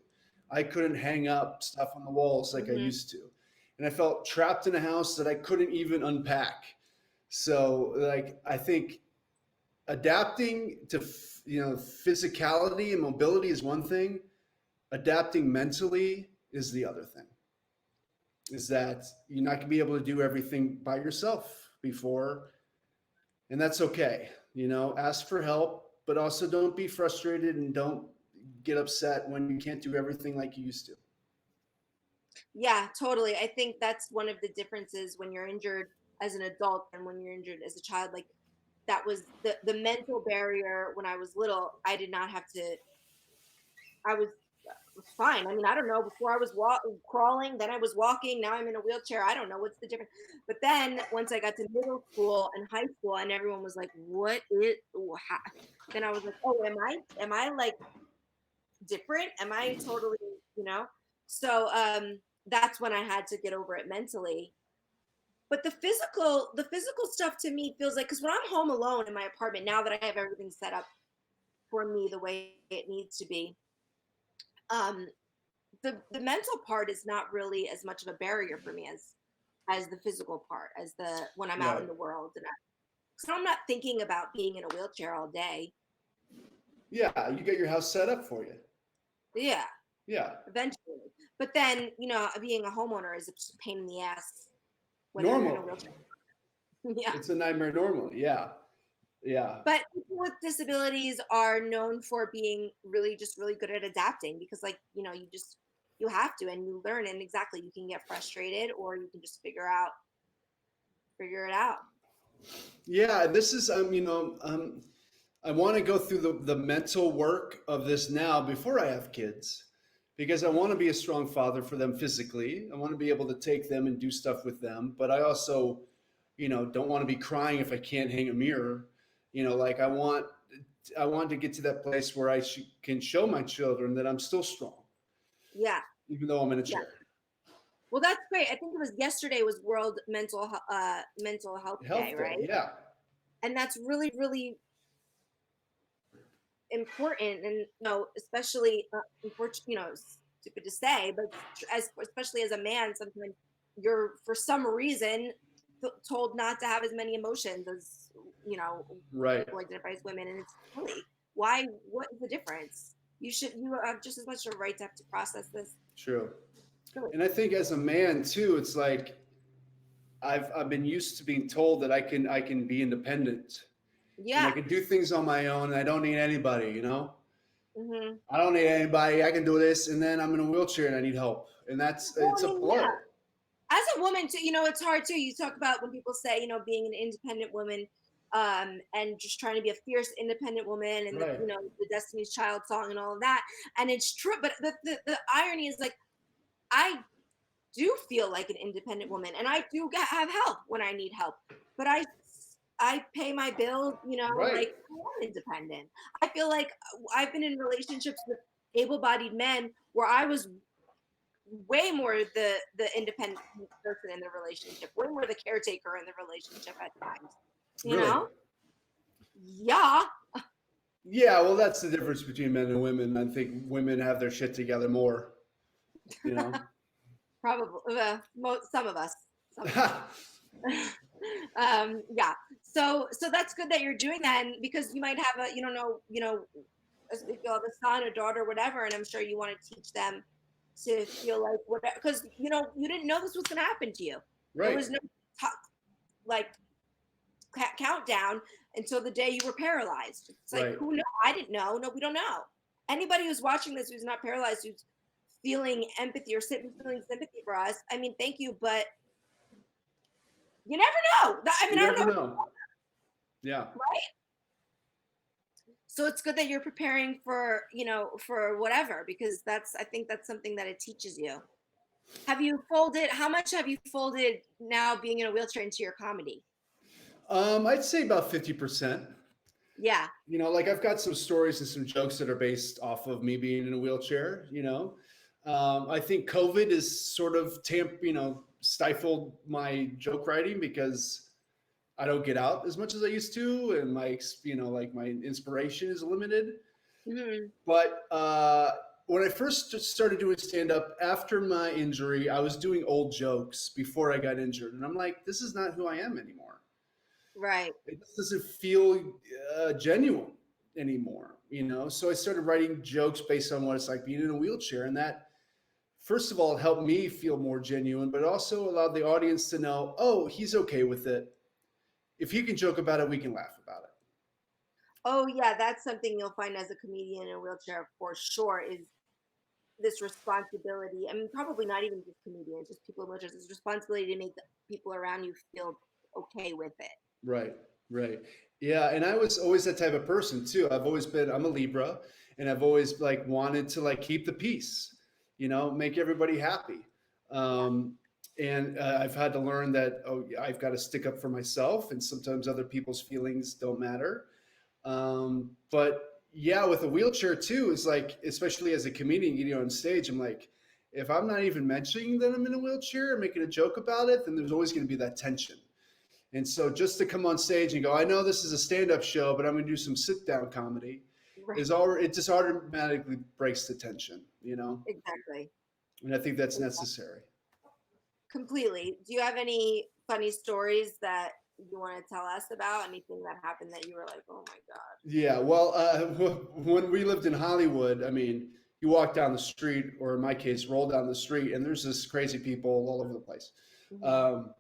I couldn't hang up stuff on the walls like I Hmm. used to. And I felt trapped in a house that I couldn't even unpack. So, like, I think adapting to, physicality and mobility is one thing. Adapting mentally is the other thing. Is that you're not going to be able to do everything by yourself before, and that's okay. Ask for help, but also don't be frustrated and don't get upset when you can't do everything like you used to. Yeah, totally. I think that's one of the differences when you're injured as an adult and when you're injured as a child. Like, that was the mental barrier when I was little. I did not have to. I was fine. I mean, I don't know. Before I was crawling, then I was walking. Now I'm in a wheelchair. I don't know what's the difference. But then once I got to middle school and high school, and everyone was like, "What is?" Then I was like, "Oh, am I like different? Am I totally, you know?" So that's when I had to get over it mentally. But the physical stuff to me feels like, because when I'm home alone in my apartment, now that I have everything set up for me the way it needs to be, um, the mental part is not really as much of a barrier for me as the physical part, as the when I'm out Right. in the world, so I'm not thinking about being in a wheelchair all day. Yeah, you get your house set up for you. Yeah, Yeah. eventually. But then, being a homeowner is a pain in the ass when you're in a Normally. wheelchair. Yeah. It's a nightmare normally. Yeah. Yeah. But people with disabilities are known for being really, just really good at adapting, because, like, you have to, and you learn, and exactly, you can get frustrated, or you can just figure it out. Yeah. This is, I want to go through the mental work of this now before I have kids, because I want to be a strong father for them physically. I want to be able to take them and do stuff with them. But I also, don't want to be crying if I can't hang a mirror. Like I want to get to that place where can show my children that I'm still strong, Yeah. even though I'm in a Yeah. chair. Well, that's great. I think it was yesterday was World Mental Health Day, Health day. right? Yeah. And that's really, really important. And especially, unfortunately, stupid to say, but especially as a man, sometimes you're, for some reason, told not to have as many emotions as Right. people identify as women, and it's silly. Why? What is the difference? You have just as much a right to have to process this. True. Really. And I think as a man too, it's like I've been used to being told that I can be independent and I Yeah. can do things on my own and I don't need anybody. Hmm. I don't need anybody. I can do this, and then I'm in a wheelchair and I need help, and Well, it's I a mean, yeah. blow. As a woman too, it's hard too. You talk about when people say, being an independent woman, and just trying to be a fierce, independent woman, and Right. the Destiny's Child song and all of that. And it's true, but the irony is like I do feel like an independent woman, and I do have help when I need help, but I pay my bills, Right. like I am independent. I feel like I've been in relationships with able-bodied men where I was way more the independent person in the relationship, way more the caretaker in the relationship at times. You Really. know? Yeah, Yeah. Well, that's the difference between men and women. I think women have their shit together more. You know. probably some of us. Some of us. Yeah. So that's good that you're doing that, and because you might have if you have a son, a daughter, whatever, and I'm sure you want to teach them to feel like whatever, because you didn't know this was going to happen to you. There Right. was no t- like countdown until the day you were paralyzed. It's like, Right. who know? I didn't know. No, we don't know. Anybody who's watching this who's not paralyzed, who's feeling empathy or feeling sympathy for us, I mean, thank you, but you never know. I mean, You I don't never know. know. Yeah. So it's good that you're preparing for whatever, because I think that's something that it teaches you. How much have you folded now being in a wheelchair into your comedy? I'd say about 50%. Yeah. Like I've got some stories and some jokes that are based off of me being in a wheelchair. I think COVID is sort of stifled my joke writing because I don't get out as much as I used to, and like my inspiration is limited. Hmm. But when I first started doing stand up after my injury, I was doing old jokes before I got injured, and I'm like, this is not who I am anymore. Right. It doesn't feel genuine anymore. So I started writing jokes based on what it's like being in a wheelchair, and that, first of all, it helped me feel more genuine, but it also allowed the audience to know, oh, he's okay with it. If he can joke about it, we can laugh about it. Oh yeah, that's something you'll find as a comedian in a wheelchair for sure, is this responsibility. I mean, probably not even just comedians, just people in wheelchairs. This responsibility to make the people around you feel okay with it. Right, right. Yeah, and I was always that type of person too. I'm a Libra, and I've always like wanted to like keep the peace, make everybody happy. Yeah. Um, and I've had to learn that, oh, I've got to stick up for myself, and sometimes other people's feelings don't matter. But yeah, with a wheelchair too, is like, especially as a comedian, on stage, I'm like, if I'm not even mentioning that I'm in a wheelchair and making a joke about it, then there's always going to be that tension. And so just to come on stage and go, I know this is a stand-up show, but I'm going to do some sit-down comedy, Right. it just automatically breaks the tension. Exactly. And I think that's necessary. Completely. Do you have any funny stories that you want to tell us about? Anything that happened that you were like, oh my God? Yeah, well, when we lived in Hollywood, I mean, you walk down the street, or in my case, roll down the street, and there's this crazy people all over the place. Mhm.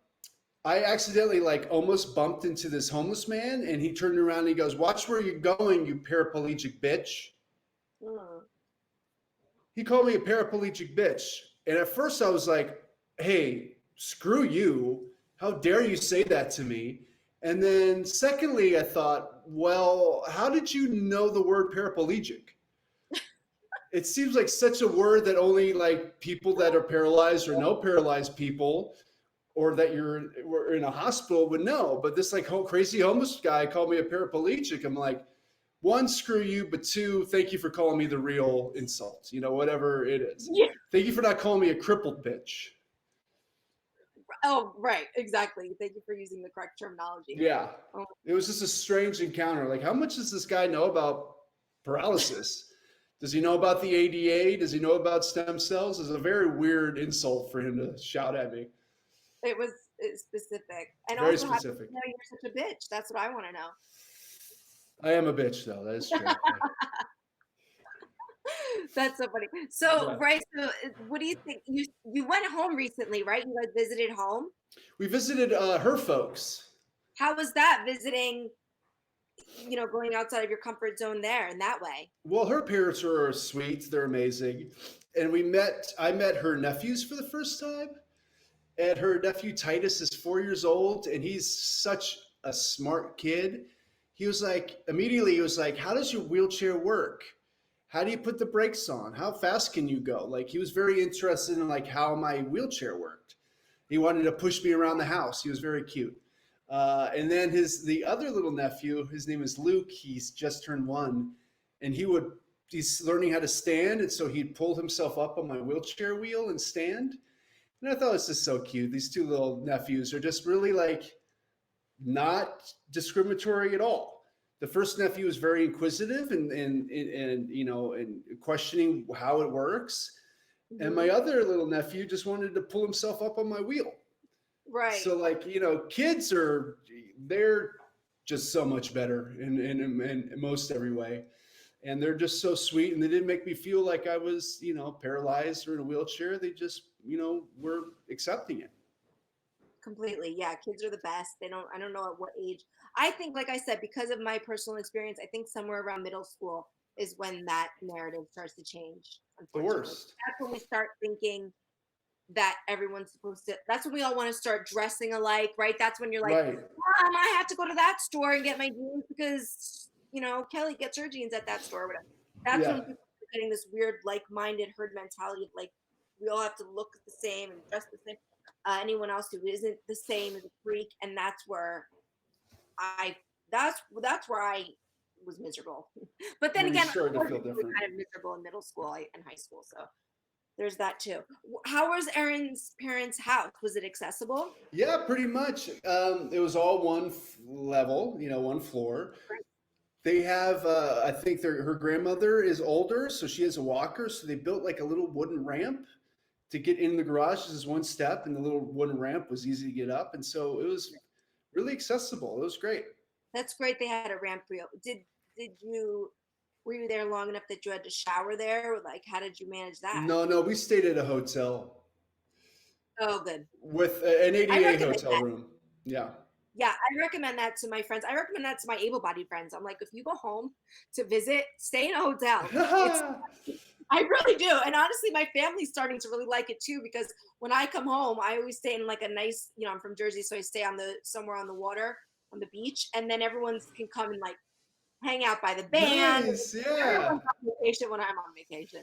I accidentally like almost bumped into this homeless man, and he turned around and he goes, "Watch where you're going, you paraplegic bitch." Mm. He called me a paraplegic bitch. And at first I was like, hey, screw you. How dare you say that to me? And then secondly, I thought, well, how did you know the word paraplegic? It seems like such a word that only like people that are paralyzed or know paralyzed people, or that were in a hospital would know. But this like crazy homeless guy called me a paraplegic. I'm like, one, screw you, but two, thank you for calling me the real insult, whatever it is. Yeah. Thank you for not calling me a crippled bitch. Oh, right. Exactly. Thank you for using the correct terminology. Yeah. Oh. It was just a strange encounter. Like, how much does this guy know about paralysis? Does he know about the ADA? Does he know about stem cells? It's a very weird insult for him to shout at me. It's specific. And Very also, how do you specific. know you're such a bitch? That's what I want to know. I am a bitch, though. That is true. That's so funny. So, Yeah. right. So, what do you think? You went home recently, right? You guys visited home. We visited her folks. How was that visiting? Going outside of your comfort zone there in that way. Well, her parents are sweet. They're amazing. And I met her nephews for the first time. And her nephew Titus is 4 years old, and he's such a smart kid. He was like, immediately, he was like, how does your wheelchair work? How do you put the brakes on? How fast can you go? Like, he was very interested in like how my wheelchair worked. He wanted to push me around the house. He was very cute. And then the other little nephew, his name is Luke. He's just turned 1, and he's learning how to stand, and so he'd pull himself up on my wheelchair wheel and stand. And I thought it was just so cute. These two little nephews are just really like not discriminatory at all. The first nephew was very inquisitive and and questioning how it works. And my other little nephew just wanted to pull himself up on my wheel. Right. So like, kids they're just so much better in most every way. And they're just so sweet, and they didn't make me feel like I was, paralyzed or in a wheelchair. They just, were accepting it. Completely. Yeah, kids are the best. I don't know at what age. I think, like I said, because of my personal experience, I think somewhere around middle school is when that narrative starts to change, The unfortunately. worst. That's when we start thinking that everyone's supposed to, that's when we all want to start dressing alike, right? That's when you're like, Right. Mom, I have to go to that store and get my jeans because, Kelly gets her jeans at that store or whatever. That's when Yeah. people are getting this weird, like-minded herd mentality of like, we all have to look the same and dress the same. Anyone else who isn't the same is a freak, and that's where that's where I was miserable. But then When you again, started to I was feel different. kind of miserable in middle school and high school, so there's that too. How was Erin's parents' house? Was it accessible? Yeah, pretty much. It was all one level, one floor. They have, I think her grandmother is older, so she has a walker. So they built like a little wooden ramp to get in the garage. This is one step, and the little wooden ramp was easy to get up. And so it was really accessible. It was great. That's great. They had a ramp for you. Did you were you there long enough that you had to shower there? Or like, how did you manage that? No, we stayed at a hotel Oh, good. with an I 88 recommend hotel that. room. Yeah. Yeah, I recommend that to my friends. I recommend that to my able-bodied friends. I'm like, if you go home to visit, stay in a hotel. I really do. And honestly, my family's starting to really like it too, because when I come home, I always stay in like a nice, I'm from Jersey, so I stay somewhere on the water, on the beach, and then everyone can come and like hang out by the band. Nice, yeah. Everyone's on vacation when I'm on vacation.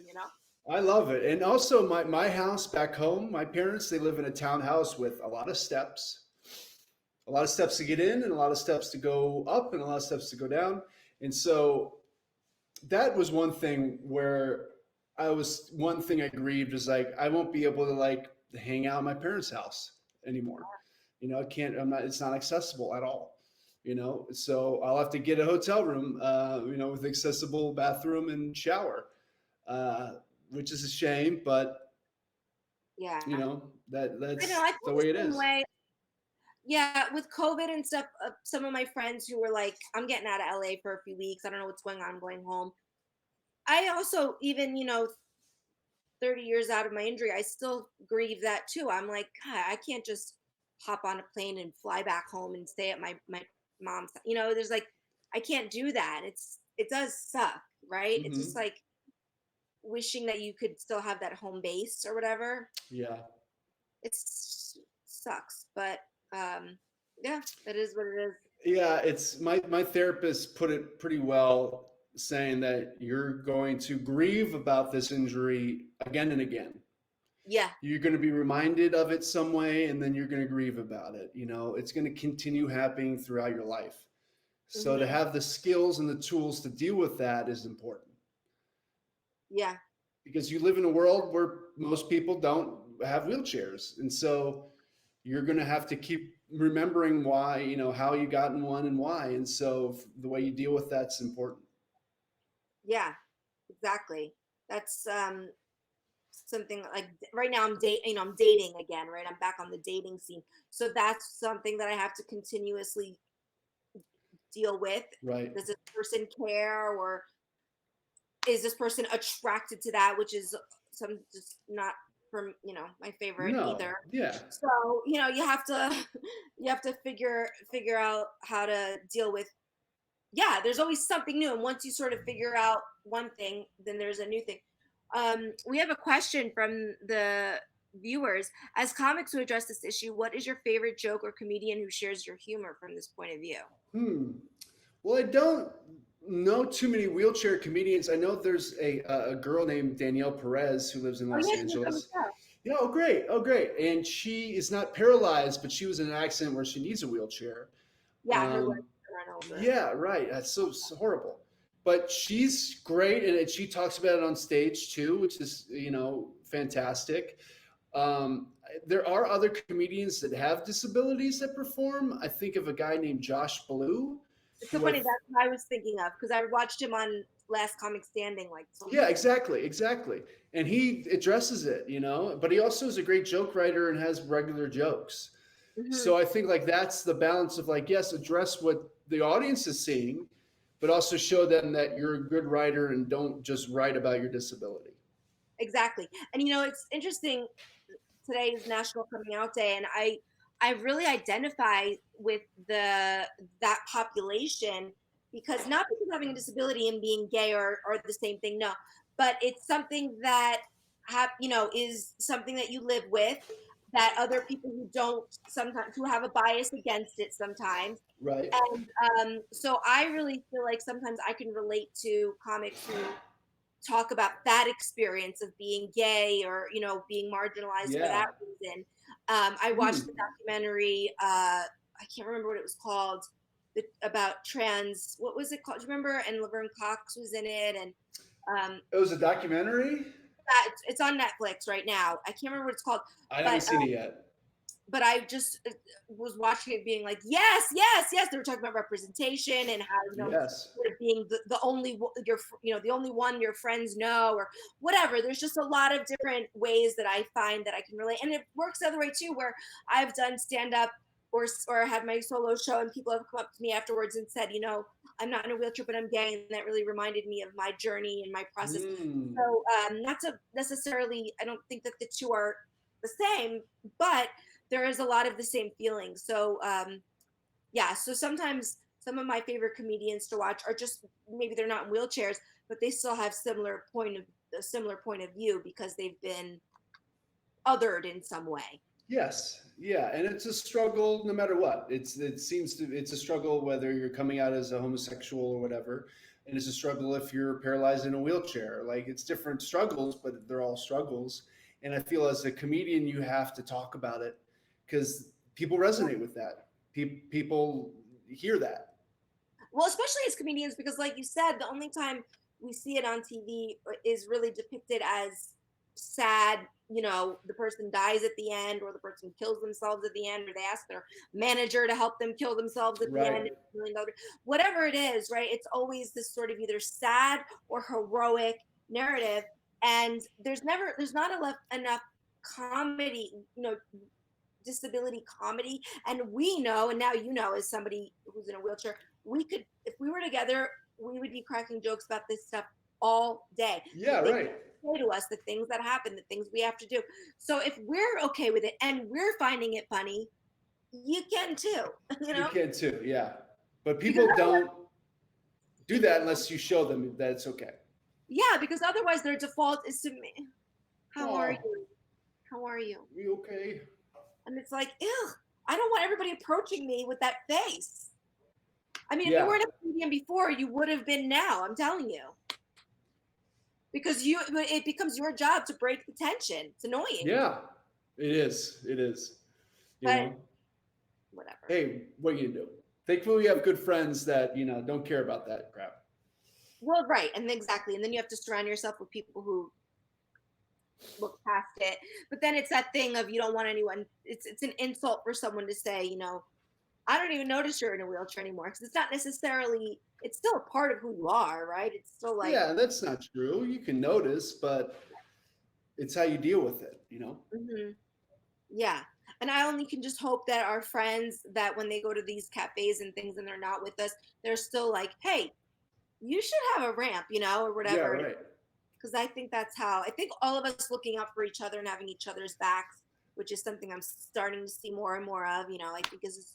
I love it. And also my house back home, my parents, they live in a townhouse with a lot of steps. A lot of steps to get in, and a lot of steps to go up, and a lot of steps to go down. And so that was one thing where one thing I grieved is like, I won't be able to like hang out at my parents' house anymore. It's not accessible at all, so I'll have to get a hotel room, with accessible bathroom and shower, which is a shame, but Yeah. that's I the feel way the it same is. way. Yeah, with COVID and stuff, some of my friends who were like, I'm getting out of LA for a few weeks. I don't know what's going on. I'm going home. I also, even, 30 years out of my injury, I still grieve that too. I'm like, God, I can't just hop on a plane and fly back home and stay at my mom's. There's like, I can't do that. It does suck, right? It's just Hmm. like wishing that you could still have that home base or whatever. Yeah. It sucks, but yeah, that is what it is. Yeah, it's my therapist put it pretty well, saying that you're going to grieve about this injury again and again. Yeah. You're going to be reminded of it some way, and then you're going to grieve about it. It's going to continue happening throughout your life. So to have the skills and the tools to deal with that is important. Yeah. Because you live in a world where most people don't have wheelchairs. And so you're going to have to keep remembering why, how you got in one and why. And so the way you deal with that's important. Yeah, exactly. That's something like right now I'm dating again, right? I'm back on the dating scene. So that's something that I have to continuously deal with. Right. Does this person care, or is this person attracted to that, which is just not from my favorite No. either. Yeah. So you have to figure out how to deal with. Yeah, there's always something new, and once you sort of figure out one thing, then there's a new thing. We have a question from the viewers, as comics who address this issue, what is your favorite joke or comedian who shares your humor from this point of view? Hmm. Well, I don't know too many wheelchair comedians. I know there's a girl named Danielle Perez who lives in Oh Los yeah, she was on the Angeles. show. Yeah, oh great, oh great. And she is not paralyzed, but she was in an accident where she needs a wheelchair. Yeah, her legs Um, run over. yeah, right. That's so horrible. But she's great, and she talks about it on stage too, which is fantastic. Um, there are other comedians that have disabilities that perform. I think of a guy named Josh Blue, It's so who funny. That's what I was thinking of because I watched him on Last Comic Standing like so yeah, many. exactly. And he addresses it, but he also is a great joke writer and has regular jokes. Hmm. So I think like that's the balance of like, yes, address what the audience is seeing, but also show them that you're a good writer and don't just write about your disability. Exactly. And it's interesting. Today is National Coming Out Day, and I really identify with that population because not because having a disability and being gay are the same thing, no, but it's something that is something that you live with, that other people who don't sometimes who have a bias against it sometimes. Right. And so I really feel like sometimes I can relate to comics who talk about that experience of being gay or being marginalized for Yeah. that reason. I watched the Hmm. documentary. I can't remember what it was called. About trans. What was it called? Do you remember? And Laverne Cox was in it, and It was a documentary. it's on Netflix right now. I can't remember what it's called, I haven't but seen it yet. I just was watching it, being like, yes, yes, yes. They were talking about representation and how Yes. sort of being the only the only one your friends know or whatever. There's just a lot of different ways that I find that I can relate, and it works the other way too, where I've done stand up or had my solo show, and people have come up to me afterwards and said, I'm not in a wheelchair, but I'm gay, and that really reminded me of my journey and my process. Mm. So not to necessarily, I don't think that the two are the same, but there is a lot of the same feelings. So yeah, so sometimes some of my favorite comedians to watch are just maybe they're not in wheelchairs, but they still have a similar point of view because they've been othered in some way. Yes, yeah, and it's a struggle no matter what. It's a struggle whether you're coming out as a homosexual or whatever, and it's a struggle if you're paralyzed in a wheelchair. Like it's different struggles, but they're all struggles. And I feel as a comedian, you have to talk about it because people resonate with that. People hear that. Well, especially as comedians, because like you said, the only time we see it on TV is really depicted as sad. The person dies at the end, or the person kills themselves at the end, or they ask their manager to help them kill themselves at the Right. end. Whatever it is, right? It's always this sort of either sad or heroic narrative, and there's not enough comedy, disability comedy. And we know, and now as somebody who's in a wheelchair, we could, if we were together, we would be cracking jokes about this stuff all day. The Yeah, things right. that say to us, the things that happen, the things we have to do. So if we're okay with it and we're finding it funny, you can too. you You know, can too, yeah. But because people otherwise, don't do that unless you show them that it's okay. yeah, because otherwise their default is to me. How are Oh, you? How are you? we okay? And it's like, ew, I don't want everybody approaching me with that face. I mean, if you Yeah. weren't a comedian before, you would have been now. I'm telling you, because it becomes your job to break the tension. It's annoying, Yeah, it is. It is. You but know, whatever. hey, what you do? Thankfully, we have good friends that don't care about that crap. Well, right, and exactly, and then you have to surround yourself with people who look past it. But then it's that thing of you don't want anyone. It's an insult for someone to say, I don't even notice you're in a wheelchair anymore because it's not necessarily. It's still a part of who you are, right? It's still like. Yeah, that's not true. You can notice, but it's how you deal with it. Mhm. Yeah. And I only can just hope that our friends, that when they go to these cafes and things and they're not with us, they're still like, hey, you should have a ramp, or Yeah, whatever. right. Because I think that's how, I think all of us looking up for each other and having each other's backs, which is something I'm starting to see more and more of, like, because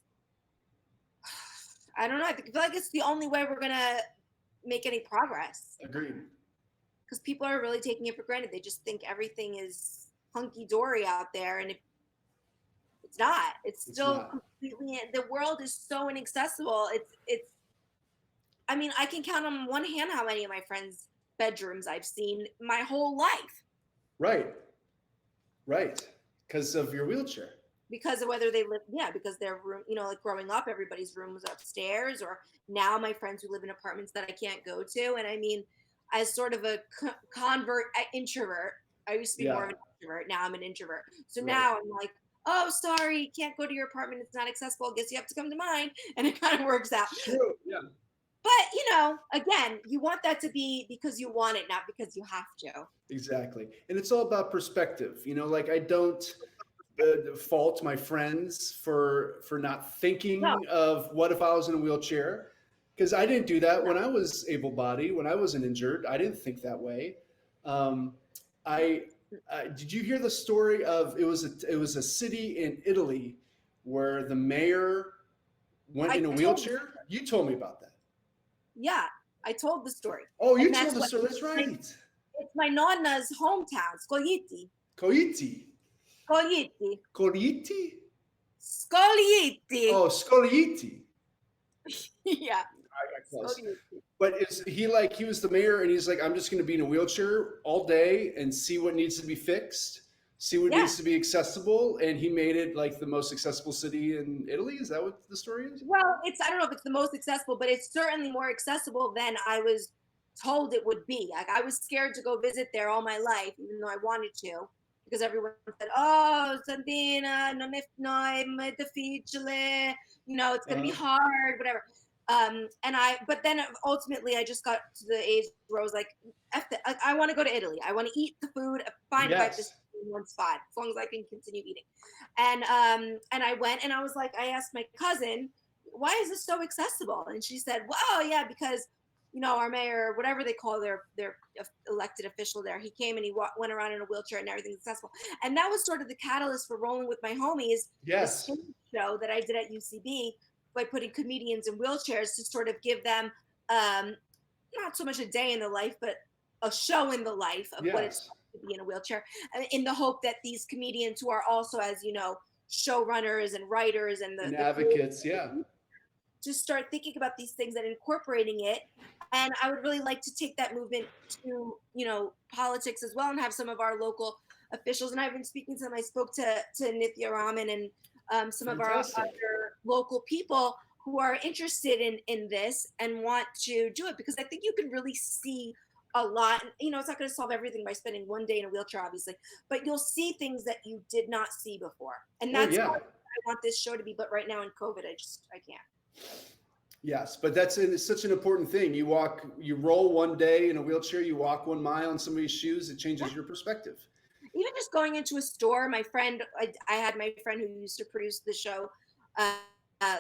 I don't know. I feel like it's the only way we're going to make any progress Agreed. because people are really taking it for granted. They just think everything is hunky dory out there, and if it's not, it's It's still not. completely. The world is so inaccessible. It's. I mean, I can count on one hand how many of my friends' bedrooms I've seen my whole life Right. Right. Because of your wheelchair. because of whether they live, yeah, because their room, like growing up, everybody's room was upstairs, or now my friends who live in apartments that I can't go to. And I mean, as sort of a convert introvert, I used to be more Yeah. of an extrovert. Now I'm an introvert. So Right. now I'm like, oh, sorry, can't go to your apartment. It's not accessible. Guess you have to come to mine. And it kind of works out. It's true. Yeah. But, again, you want that to be because you want it, not because you have to. Exactly. And it's all about perspective. Like I don't fault my friends for not No, thinking of what if I was in a wheelchair, because I didn't do that no. when I was able-bodied, when I wasn't injured. I didn't think that way. Um, I did you hear the story of it was a city in Italy where the mayor went I in a told, wheelchair? You told me about that. yeah, I told the story. Oh, you And told that's the what story. That's my, right. it's my nonna's hometown, Scoglitti. Coiti. Scoglitti. Coriti? Scoglitti. Oh, Scoglitti. Yeah, I got close. Scoglitti. But is he was the mayor and he's like, I'm just going to be in a wheelchair all day and see what needs to be fixed, see what Yeah. needs to be accessible. And he made it like the most accessible city in Italy. Is that what the story is? Well, I don't know if it's the most accessible, but it's certainly more accessible than I was told it would be. Like, I was scared to go visit there all my life, even though I wanted to, because everyone said, "Oh, Santina, non è difficile, it's going to be Uh-huh. hard, whatever." But then ultimately, I just got to the age where I was like, I want to go to Italy. I want to eat the food. Fine if I have to Yes. stay in one spot, as long as I can continue eating. And I went and I was like, I asked my cousin, why is this so accessible? And she said, well, yeah, because our mayor, whatever they call their elected official there, he came and he went around in a wheelchair and everything's accessible. And that was sort of the catalyst for Rolling with My Homies, the Yes. stage show that I did at UCB, by putting comedians in wheelchairs to sort of give them not so much a day in the life, but a show in the life of what it's Yes. like to be in a wheelchair, in the hope that these comedians who are also, as you know, showrunners and writers and And the advocates. Yeah. to start thinking about these things and incorporating it. And I would really like to take that movement to, politics as well, and have some of our local officials. And I've been speaking to them. I spoke to Nithya Raman and some of our Fantastic. other local people who are interested in this and want to do it, because I think you can really see a lot. It's not going to solve everything by spending one day in a wheelchair, obviously, but you'll see things that you did not see before. And Oh, that's yeah. what I want this show to be. But right now in COVID, I can't. Yes, but it's such an important thing. You roll one day in a wheelchair, you walk 1 mile in somebody's shoes, it changes your perspective. Even just going into a store, my friend, I had my friend who used to produce the show,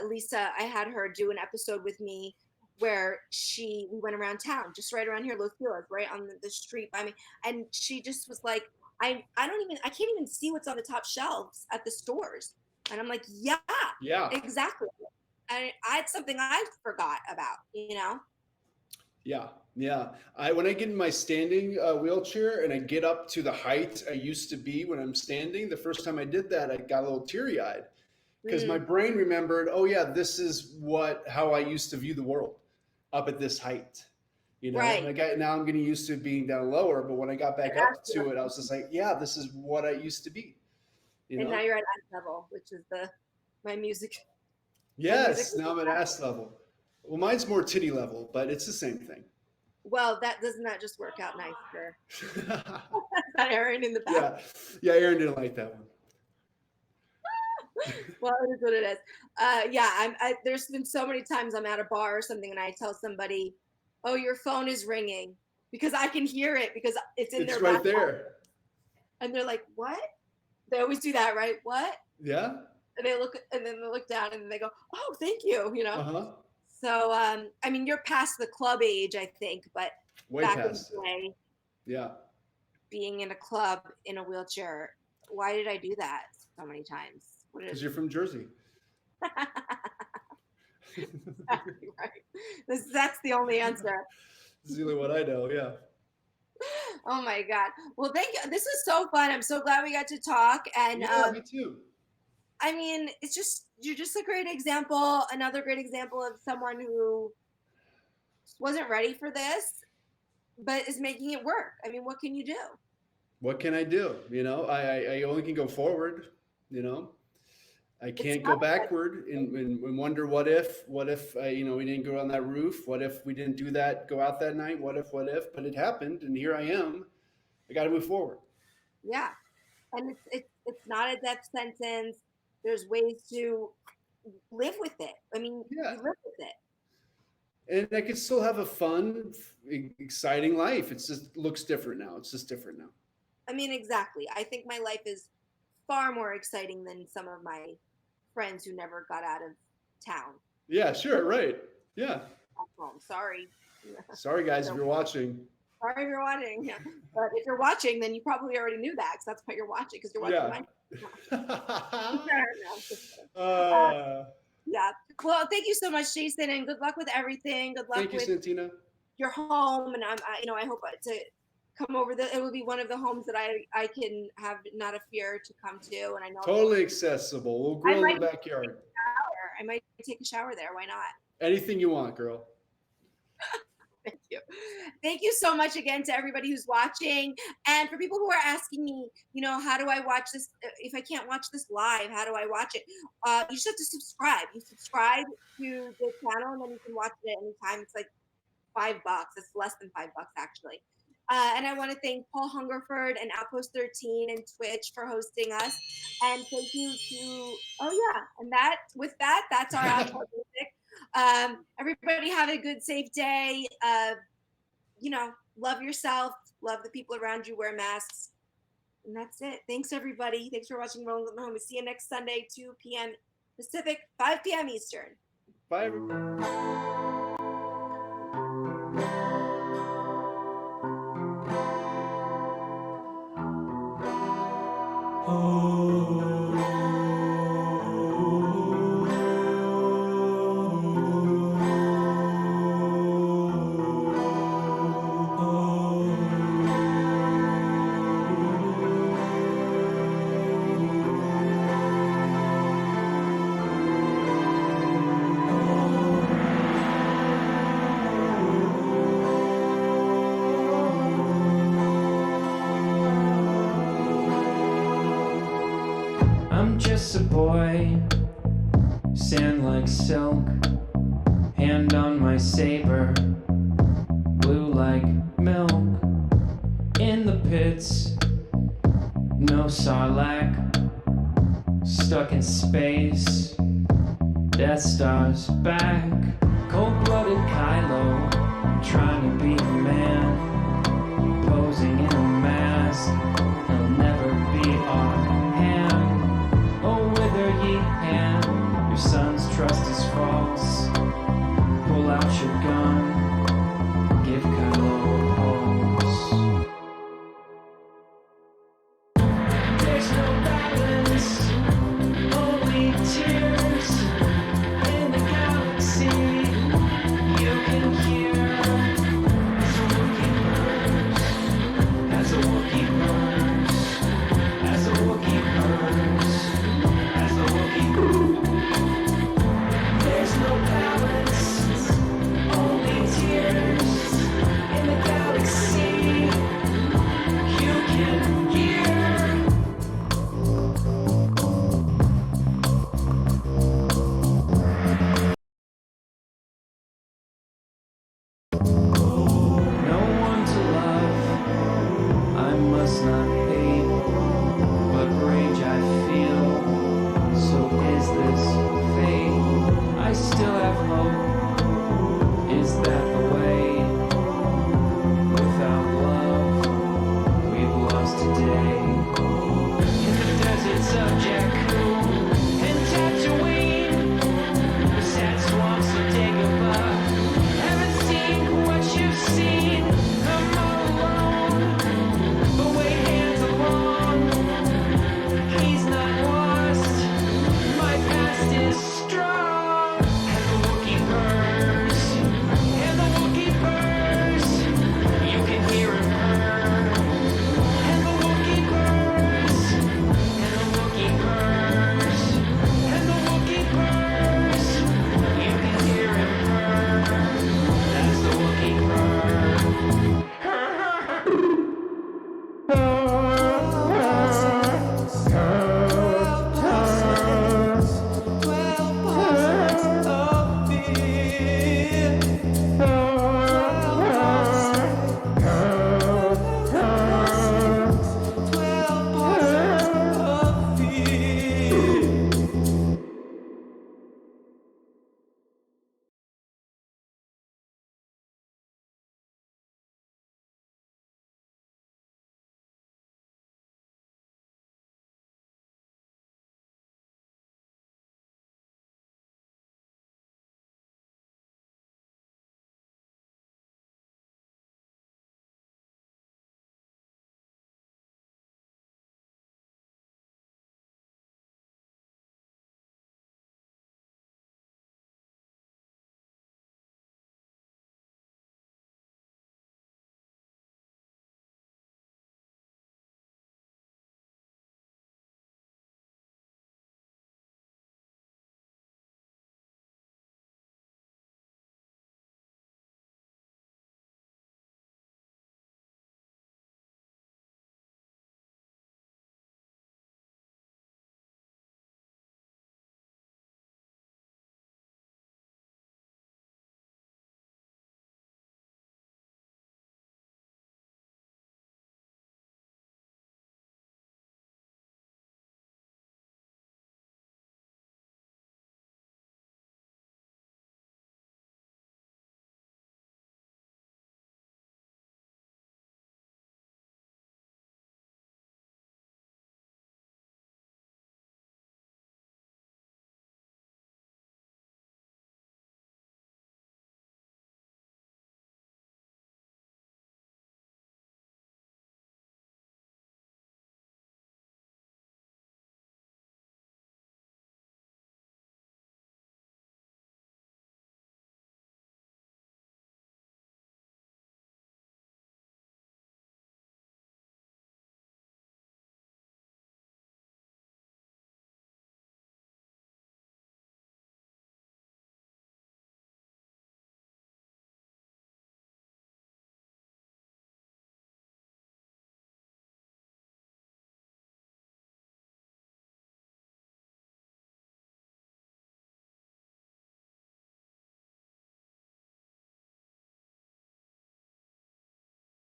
Lisa, I had her do an episode with me where we went around town, just right around here, Los Feliz, right on the street by me. And she just was like, I can't even see what's on the top shelves at the stores. And I'm like, yeah, Yeah. exactly. And it's something I forgot about. Yeah. Yeah. When I get in my standing wheelchair and I get up to the height I used to be when I'm standing, the first time I did that, I got a little teary-eyed because my brain remembered, oh yeah, this is how I used to view the world up at this height. Right. And now I'm getting used to being down lower, but when I got back up to it, I was just like, yeah, this is what I used to be. And now you're at eye level, which is my music. Yes, now I'm at ass level. Well, mine's more titty level, but it's the same thing. Well, doesn't that just work out nice for that Aaron in the back? Yeah, Aaron didn't like that one. Well, it is what it is. There's been so many times I'm at a bar or something and I tell somebody, "Oh, your phone is ringing," because I can hear it because it's in their It's right back there. pocket. And they're like, "What?" They always do that, right? What? Yeah. And they look down and they go, "Oh, thank you," Uh-huh. So, I mean, you're past the club age, I think, but Way back past in the day, Yeah. being in a club in a wheelchair, why did I do that so many times? Because you're from Jersey. Right. That's the only answer. This is really what I know, yeah. Oh my God. Well, thank you. This was so fun. I'm so glad we got to talk. And Yeah, me too. I mean, you're just a great example, another great example of someone who wasn't ready for this, but is making it work. I mean, what can you do? What can I do? I only can go forward. You know, I It's can't go tough. backward and wonder what if we didn't go on that roof? What if we didn't do that? Go out that night? What if? But it happened, and here I am. I got to move forward. Yeah. And it's not a death sentence. There's ways to live with it. I mean, Yeah, you live with it. and I could still have a fun, exciting life. It's just looks different now. It's just different now. I mean, exactly. I think my life is far more exciting than some of my friends who never got out of town. Yeah, sure, right. Yeah. Home. Sorry. Sorry, guys, if you're watching. Sorry if you're watching. Yeah. But if you're watching, then you probably already knew that because that's why you're watching, because you're watching uh, yeah. Well, thank you so much, Jason, and good luck with everything. Good luck thank you, with Santina. your home, and I hope to come over. It will be one of the homes that I can have not a fear to come to, and I know Totally accessible. We'll grill in the backyard. I might take a shower there. Why not? Anything you want, girl. Thank you. Thank you so much again to everybody who's watching. And for people who are asking me, how do I watch this? If I can't watch this live, how do I watch it? You just have to subscribe. You subscribe to the channel and then you can watch it at any time. It's like $5. It's less than $5 actually. And I want to thank Paul Hungerford and Outpost 13 and Twitch for hosting us. And thank you to, and that's our outro music. Everybody have a good, safe day. Love yourself, love the people around you, wear masks. And that's it. Thanks, everybody. Thanks for watching Rolling with My Homies. See you next Sunday, 2 p.m. Pacific, 5 p.m. Eastern. Bye, everybody. I'm just a boy, sand like silk, hand on my saber, blue like milk. In the pits, no sarlacc, stuck in space, Death Star's back. Cold-blooded Kylo, I'm trying to be a man, posing in a mask, he'll never be all